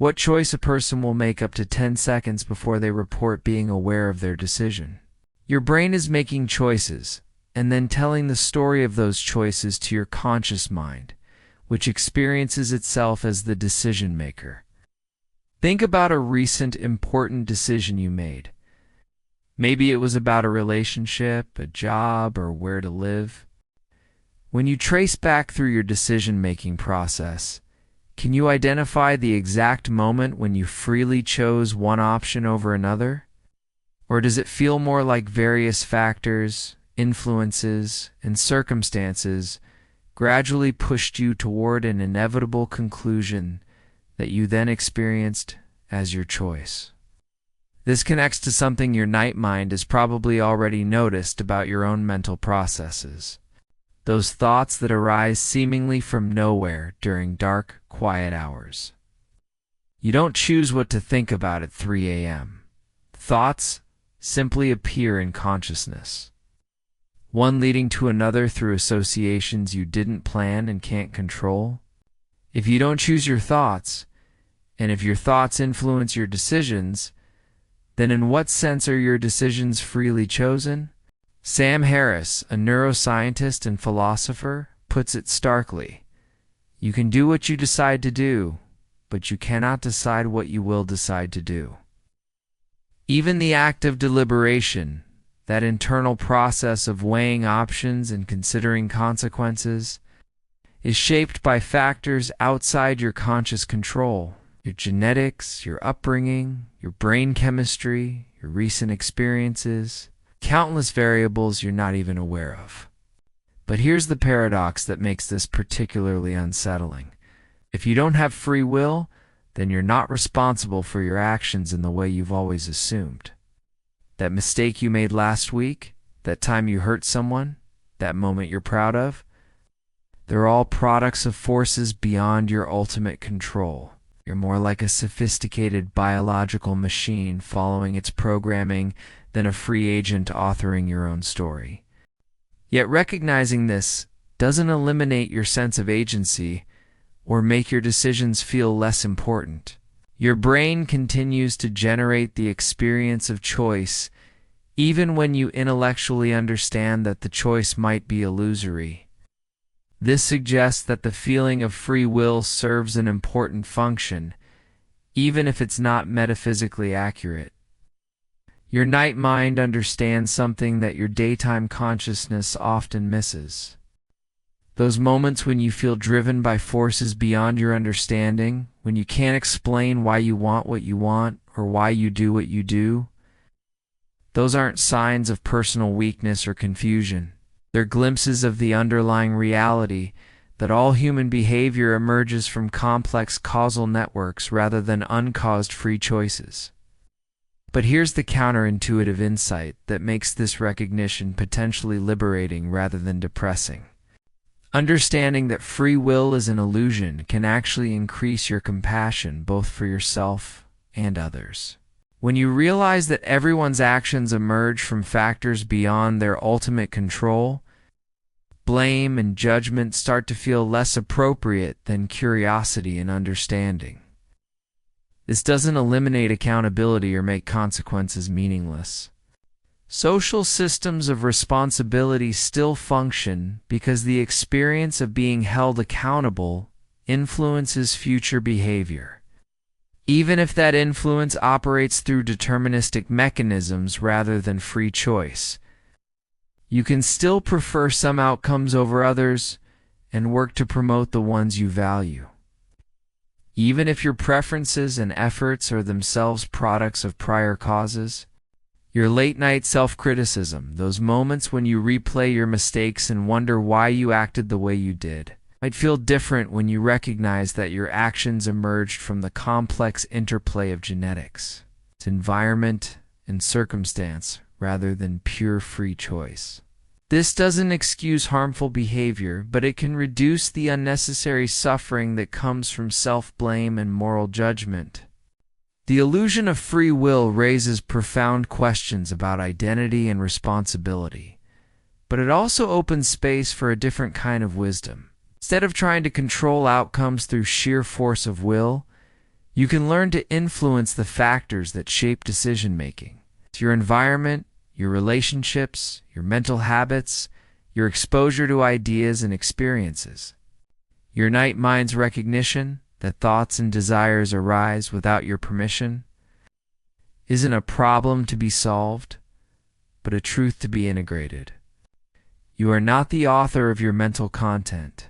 what choice a person will make up to 10 seconds before they report being aware of their decision. Your brain is making choices and then telling the story of those choices to your conscious mind, which experiences itself as the decision maker. Think about a recent important decision you made. Maybe it was about a relationship, a job, or where to live. When you trace back through your decision-making process, can you identify the exact moment when you freely chose one option over another? Or does it feel more like various factors, influences, and circumstances gradually pushed you toward an inevitable conclusion that you then experienced as your choice? This connects to something your night mind has probably already noticed about your own mental processes. Those thoughts that arise seemingly from nowhere during dark, quiet hours. You don't choose what to think about at 3 a.m. Thoughts simply appear in consciousness, one leading to another through associations you didn't plan and can't control. If you don't choose your thoughts, and if your thoughts influence your decisions, then in what sense are your decisions freely chosen? Sam Harris, a neuroscientist and philosopher, puts it starkly. You can do what you decide to do, but you cannot decide what you will decide to do. Even the act of deliberation, that internal process of weighing options and considering consequences, is shaped by factors outside your conscious control. Your genetics, your upbringing, your brain chemistry, your recent experiences, countless variables you're not even aware of. But here's the paradox that makes this particularly unsettling. If you don't have free will, then you're not responsible for your actions in the way you've always assumed. That mistake you made last week, that time you hurt someone, that moment you're proud of, they're all products of forces beyond your ultimate control. You're more like a sophisticated biological machine following its programming than a free agent authoring your own story. Yet recognizing this doesn't eliminate your sense of agency or make your decisions feel less important. Your brain continues to generate the experience of choice even when you intellectually understand that the choice might be illusory. This suggests that the feeling of free will serves an important function, even if it's not metaphysically accurate. Your night mind understands something that your daytime consciousness often misses. Those moments when you feel driven by forces beyond your understanding, when you can't explain why you want what you want or why you do what you do, those aren't signs of personal weakness or confusion. They're glimpses of the underlying reality that all human behavior emerges from complex causal networks rather than uncaused free choices. But here's the counterintuitive insight that makes this recognition potentially liberating rather than depressing. Understanding that free will is an illusion can actually increase your compassion both for yourself and others. When you realize that everyone's actions emerge from factors beyond their ultimate control, blame and judgment start to feel less appropriate than curiosity and understanding. This doesn't eliminate accountability or make consequences meaningless. Social systems of responsibility still function because the experience of being held accountable influences future behavior. even if that influence operates through deterministic mechanisms rather than free choice. You can still prefer some outcomes over others and work to promote the ones you value, even if your preferences and efforts are themselves products of prior causes. Your late-night self-criticism, those moments when you replay your mistakes and wonder why you acted the way you did, might feel different when you recognize that your actions emerged from the complex interplay of genetics, its environment, and circumstance, rather than pure free choice. This doesn't excuse harmful behavior, but it can reduce the unnecessary suffering that comes from self-blame and moral judgment. The illusion of free will raises profound questions about identity and responsibility, but it also opens space for a different kind of wisdom. Instead of trying to control outcomes through sheer force of will, you can learn to influence the factors that shape decision-making. It's your environment, your relationships, your mental habits, your exposure to ideas and experiences. Your night mind's recognition that thoughts and desires arise without your permission isn't a problem to be solved, but a truth to be integrated. You are not the author of your mental content,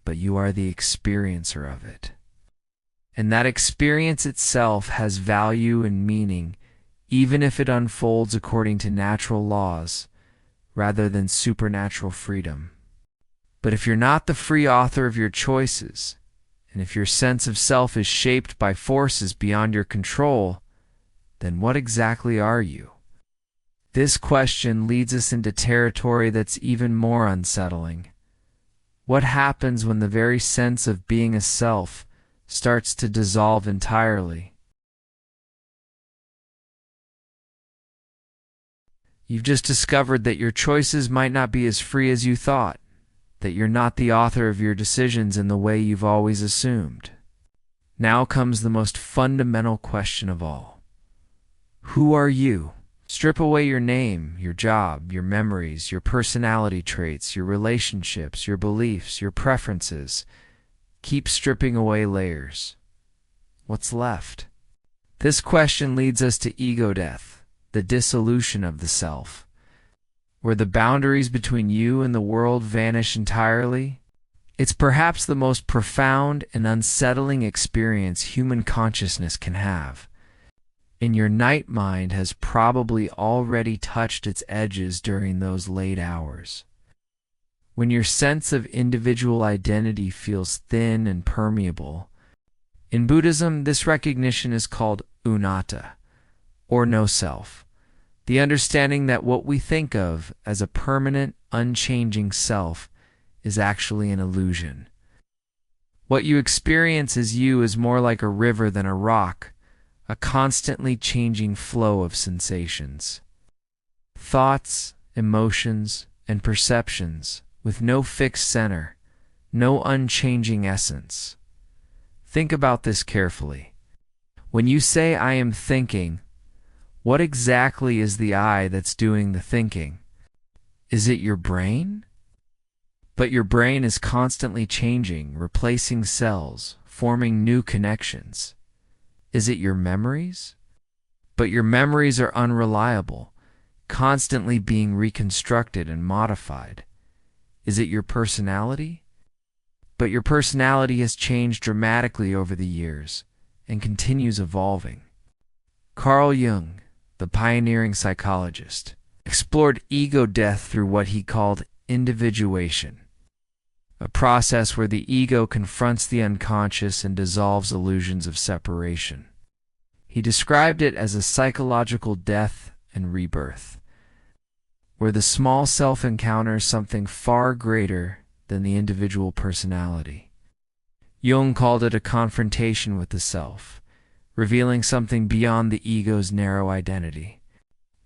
but you are the experiencer of it. And that experience itself has value and meaning, even if it unfolds according to natural laws rather than supernatural freedom. But if you're not the free author of your choices, and if your sense of self is shaped by forces beyond your control, then what exactly are you? This question leads us into territory that's even more unsettling. What happens when the very sense of being a self starts to dissolve entirely? You've just discovered that your choices might not be as free as you thought, that you're not the author of your decisions in the way you've always assumed. Now comes the most fundamental question of all. Who are you? Strip away your name, your job, your memories, your personality traits, your relationships, your beliefs, your preferences. Keep stripping away layers. What's left? This question leads us to ego death, the dissolution of the self, where the boundaries between you and the world vanish entirely. It's perhaps the most profound and unsettling experience human consciousness can have. And your night mind has probably already touched its edges during those late hours, when your sense of individual identity feels thin and permeable. In Buddhism, this recognition is called anatta, or no self, the understanding that what we think of as a permanent, unchanging self is actually an illusion. What you experience as you is more like a river than a rock, a constantly changing flow of sensations, thoughts, emotions, and perceptions with no fixed center, no unchanging essence. Think about this carefully. When you say, "I am thinking," what exactly is the I that's doing the thinking? Is it your brain? But your brain is constantly changing, replacing cells, forming new connections. Is it your memories? But your memories are unreliable, constantly being reconstructed and modified. Is it your personality? But your personality has changed dramatically over the years and continues evolving. Carl Jung, the pioneering psychologist, explored ego death through what he called individuation, a process where the ego confronts the unconscious and dissolves illusions of separation. He described it as a psychological death and rebirth, where the small self encounters something far greater than the individual personality. Jung called it a confrontation with the self, revealing something beyond the ego's narrow identity.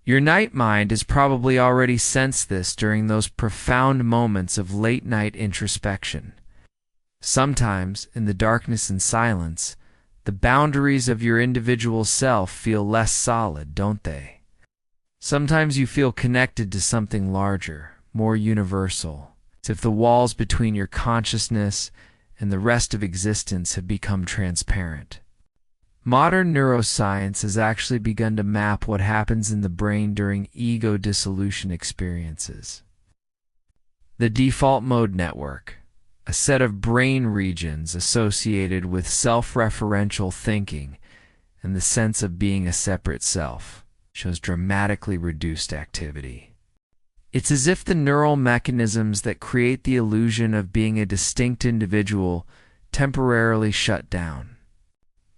Your night mind has probably already sensed this during those profound moments of late-night introspection. Sometimes, in the darkness and silence, the boundaries of your individual self feel less solid, don't they? Sometimes you feel connected to something larger, more universal, as if the walls between your consciousness and the rest of existence have become transparent. Modern neuroscience has actually begun to map what happens in the brain during ego dissolution experiences. The default mode network, a set of brain regions associated with self-referential thinking and the sense of being a separate self, shows dramatically reduced activity. It's as if the neural mechanisms that create the illusion of being a distinct individual temporarily shut down.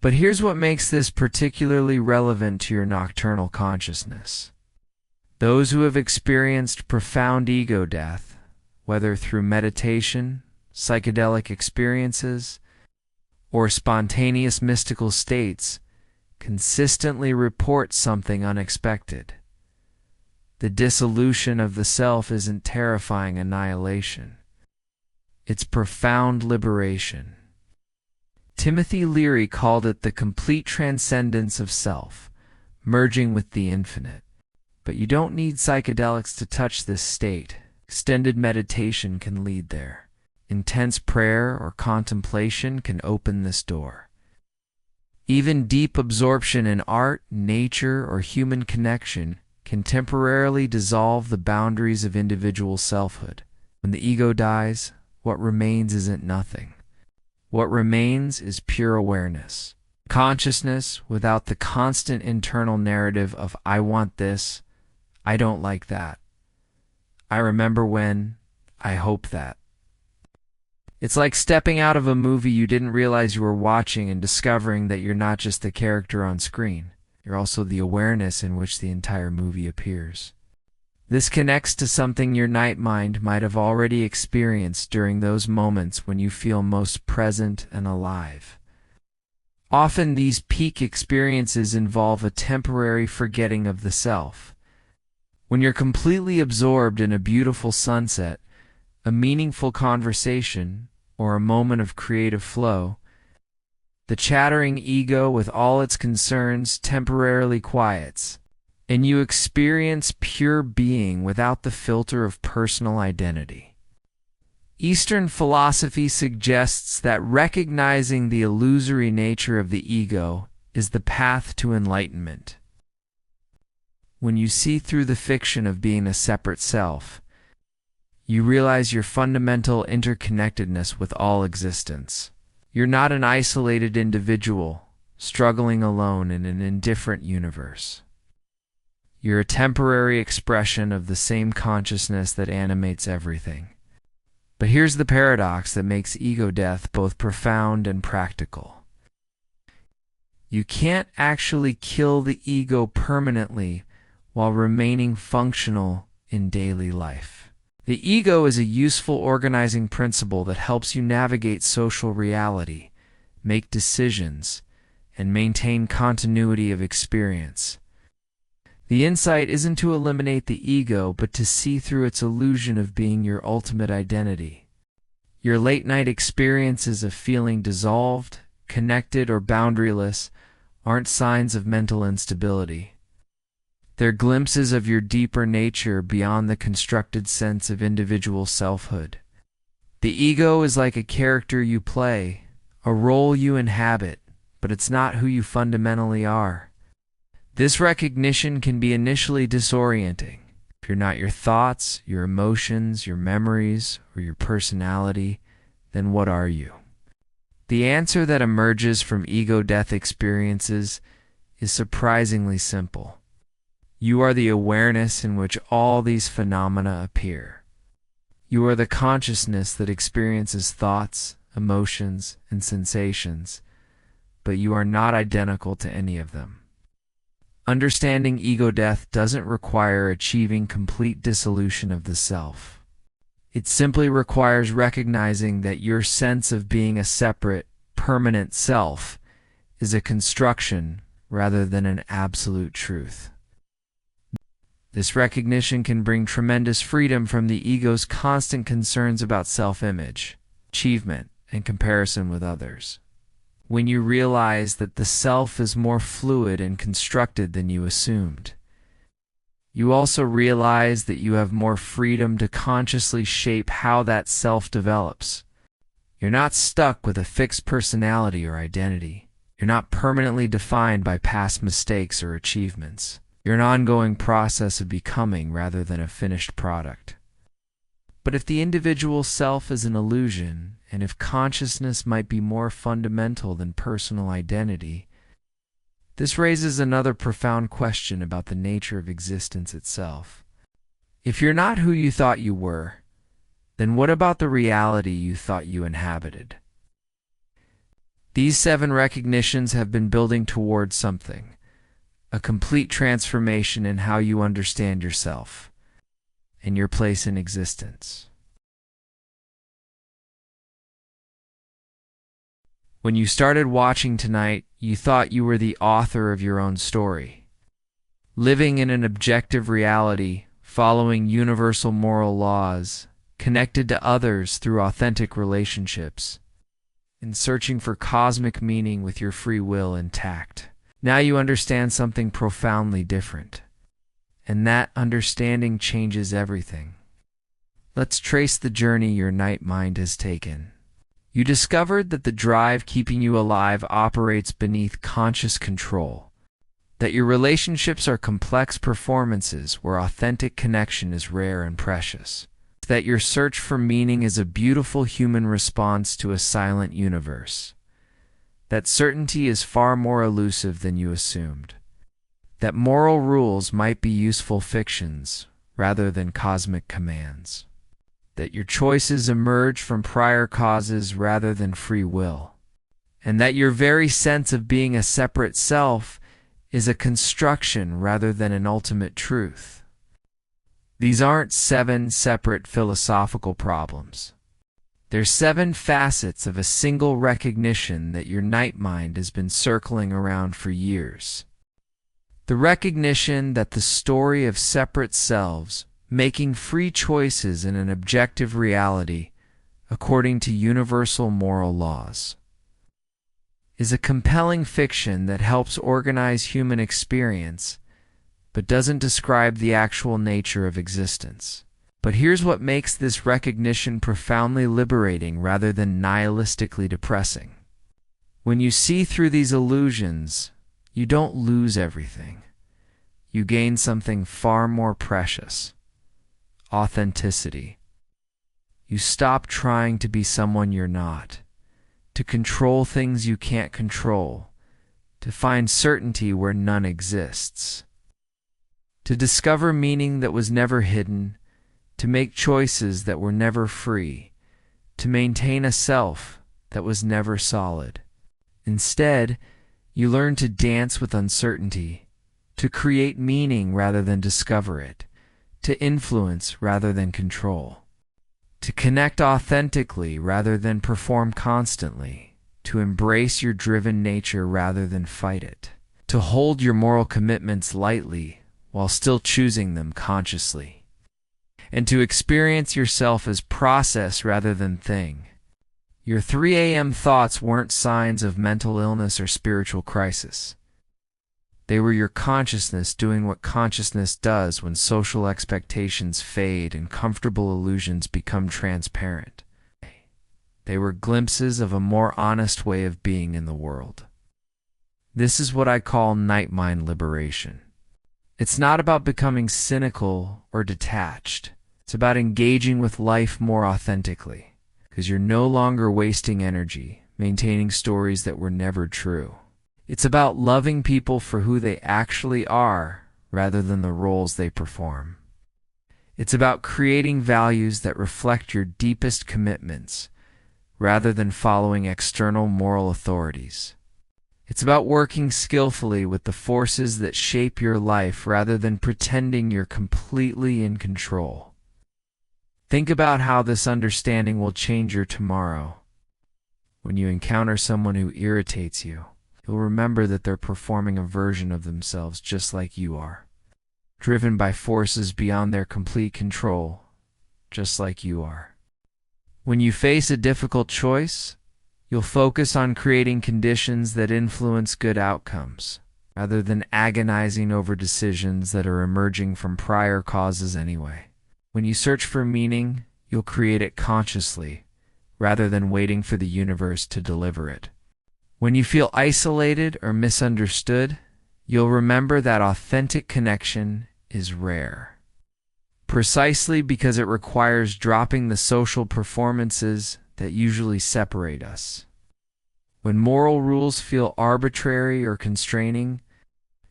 But here's what makes this particularly relevant to your nocturnal consciousness. Those who have experienced profound ego death, whether through meditation, psychedelic experiences, or spontaneous mystical states, consistently report something unexpected. The dissolution of the self isn't terrifying annihilation. It's profound liberation. Timothy Leary called it the complete transcendence of self, merging with the infinite. But you don't need psychedelics to touch this state. Extended meditation can lead there. Intense prayer or contemplation can open this door. Even deep absorption in art, nature, or human connection can temporarily dissolve the boundaries of individual selfhood. When the ego dies, what remains isn't nothing. What remains is pure awareness. Consciousness without the constant internal narrative of I want this, I don't like that. I remember when, I hope that. It's like stepping out of a movie you didn't realize you were watching and discovering that you're not just the character on screen. You're also the awareness in which the entire movie appears. This connects to something your night mind might have already experienced during those moments when you feel most present and alive. Often these peak experiences involve a temporary forgetting of the self. When you're completely absorbed in a beautiful sunset, a meaningful conversation, or a moment of creative flow, the chattering ego with all its concerns temporarily quiets, and you experience pure being without the filter of personal identity. Eastern philosophy suggests that recognizing the illusory nature of the ego is the path to enlightenment. When you see through the fiction of being a separate self, you realize your fundamental interconnectedness with all existence. You're not an isolated individual, struggling alone in an indifferent universe. You're a temporary expression of the same consciousness that animates everything. But here's the paradox that makes ego death both profound and practical. You can't actually kill the ego permanently while remaining functional in daily life. The ego is a useful organizing principle that helps you navigate social reality, make decisions, and maintain continuity of experience. The insight isn't to eliminate the ego, but to see through its illusion of being your ultimate identity. Your late-night experiences of feeling dissolved, connected, or boundaryless aren't signs of mental instability. They're glimpses of your deeper nature beyond the constructed sense of individual selfhood. The ego is like a character you play, a role you inhabit, but it's not who you fundamentally are. This recognition can be initially disorienting. If you're not your thoughts, your emotions, your memories, or your personality, then what are you? The answer that emerges from ego death experiences is surprisingly simple. You are the awareness in which all these phenomena appear. You are the consciousness that experiences thoughts, emotions, and sensations, but you are not identical to any of them. Understanding ego death doesn't require achieving complete dissolution of the self. It simply requires recognizing that your sense of being a separate, permanent self is a construction rather than an absolute truth. This recognition can bring tremendous freedom from the ego's constant concerns about self-image, achievement, and comparison with others. When you realize that the self is more fluid and constructed than you assumed, you also realize that you have more freedom to consciously shape how that self develops. You're not stuck with a fixed personality or identity. You're not permanently defined by past mistakes or achievements. You're an ongoing process of becoming rather than a finished product. But if the individual self is an illusion, and if consciousness might be more fundamental than personal identity, this raises another profound question about the nature of existence itself. If you're not who you thought you were, then what about the reality you thought you inhabited? These 7 recognitions have been building towards something, a complete transformation in how you understand yourself and your place in existence. When you started watching tonight, you thought you were the author of your own story, living in an objective reality, following universal moral laws, connected to others through authentic relationships, and searching for cosmic meaning with your free will intact. Now you understand something profoundly different, and that understanding changes everything. Let's trace the journey your night mind has taken. You discovered that the drive keeping you alive operates beneath conscious control, that your relationships are complex performances where authentic connection is rare and precious, that your search for meaning is a beautiful human response to a silent universe, that certainty is far more elusive than you assumed, that moral rules might be useful fictions rather than cosmic commands, that your choices emerge from prior causes rather than free will, and that your very sense of being a separate self is a construction rather than an ultimate truth. These aren't 7 separate philosophical problems. They're 7 facets of a single recognition that your night mind has been circling around for years. The recognition that the story of separate selves, making free choices in an objective reality according to universal moral laws, is a compelling fiction that helps organize human experience but doesn't describe the actual nature of existence. But here's what makes this recognition profoundly liberating rather than nihilistically depressing. When you see through these illusions, you don't lose everything. You gain something far more precious: authenticity. You stop trying to be someone you're not, to control things you can't control, to find certainty where none exists, to discover meaning that was never hidden, to make choices that were never free, to maintain a self that was never solid. Instead, you learn to dance with uncertainty, to create meaning rather than discover it, to influence rather than control, to connect authentically rather than perform constantly, to embrace your driven nature rather than fight it, to hold your moral commitments lightly while still choosing them consciously, and to experience yourself as process rather than thing. Your 3 a.m. thoughts weren't signs of mental illness or spiritual crisis. They were your consciousness doing what consciousness does when social expectations fade and comfortable illusions become transparent. They were glimpses of a more honest way of being in the world. This is what I call night mind liberation. It's not about becoming cynical or detached. It's about engaging with life more authentically, because you're no longer wasting energy maintaining stories that were never true. It's about loving people for who they actually are rather than the roles they perform. It's about creating values that reflect your deepest commitments rather than following external moral authorities. It's about working skillfully with the forces that shape your life rather than pretending you're completely in control. Think about how this understanding will change your tomorrow. When you encounter someone who irritates you, you'll remember that they're performing a version of themselves just like you are, driven by forces beyond their complete control, just like you are. When you face a difficult choice, you'll focus on creating conditions that influence good outcomes, rather than agonizing over decisions that are emerging from prior causes anyway. When you search for meaning, you'll create it consciously, rather than waiting for the universe to deliver it. When you feel isolated or misunderstood, you'll remember that authentic connection is rare. Precisely because it requires dropping the social performances that usually separate us. When moral rules feel arbitrary or constraining,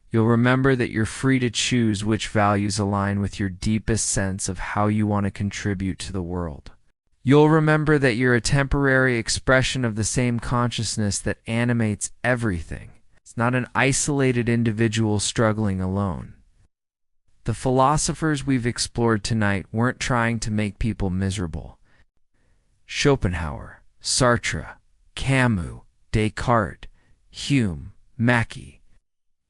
you'll remember that you're free to choose which values align with your deepest sense of how you want to contribute to the world. You'll remember that you're a temporary expression of the same consciousness that animates everything. It's not an isolated individual struggling alone. The philosophers we've explored tonight weren't trying to make people miserable. Schopenhauer, Sartre, Camus, Descartes, Hume, Mackie,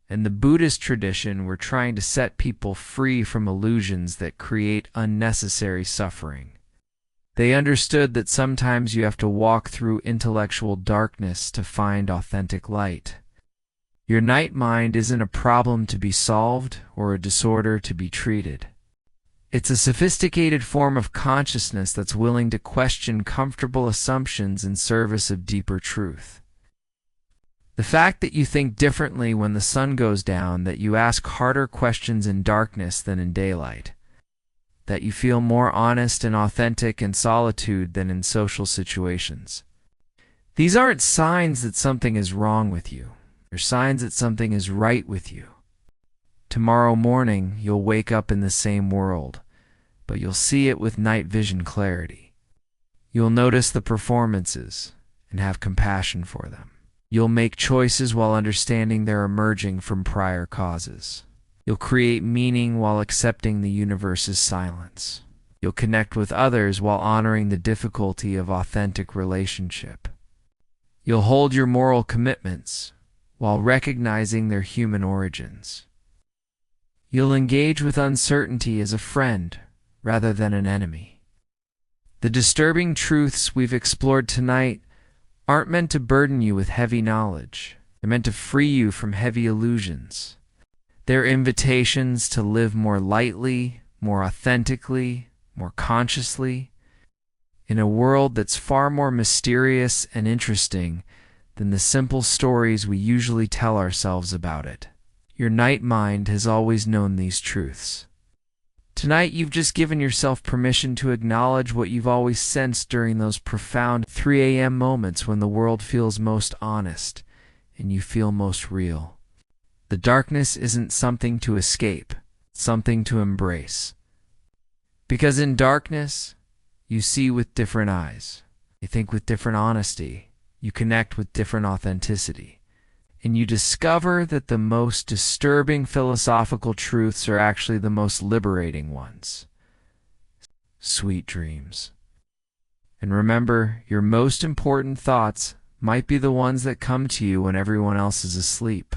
and the Buddhist tradition were trying to set people free from illusions that create unnecessary suffering. They understood that sometimes you have to walk through intellectual darkness to find authentic light. Your night mind isn't a problem to be solved or a disorder to be treated. It's a sophisticated form of consciousness that's willing to question comfortable assumptions in service of deeper truth. The fact that you think differently when the sun goes down, that you ask harder questions in darkness than in daylight, that you feel more honest and authentic in solitude than in social situations. These aren't signs that something is wrong with you. They're signs that something is right with you. Tomorrow morning, you'll wake up in the same world, but you'll see it with night vision clarity. You'll notice the performances and have compassion for them. You'll make choices while understanding they're emerging from prior causes. You'll create meaning while accepting the universe's silence. You'll connect with others while honoring the difficulty of authentic relationship. You'll hold your moral commitments while recognizing their human origins. You'll engage with uncertainty as a friend rather than an enemy. The disturbing truths we've explored tonight aren't meant to burden you with heavy knowledge. They're meant to free you from heavy illusions. They're invitations to live more lightly, more authentically, more consciously, in a world that's far more mysterious and interesting than the simple stories we usually tell ourselves about it. Your night mind has always known these truths. Tonight you've just given yourself permission to acknowledge what you've always sensed during those profound 3 a.m. moments when the world feels most honest and you feel most real. The darkness isn't something to escape, it's something to embrace. Because in darkness, you see with different eyes, you think with different honesty, you connect with different authenticity. And you discover that the most disturbing philosophical truths are actually the most liberating ones. Sweet dreams. And remember, your most important thoughts might be the ones that come to you when everyone else is asleep.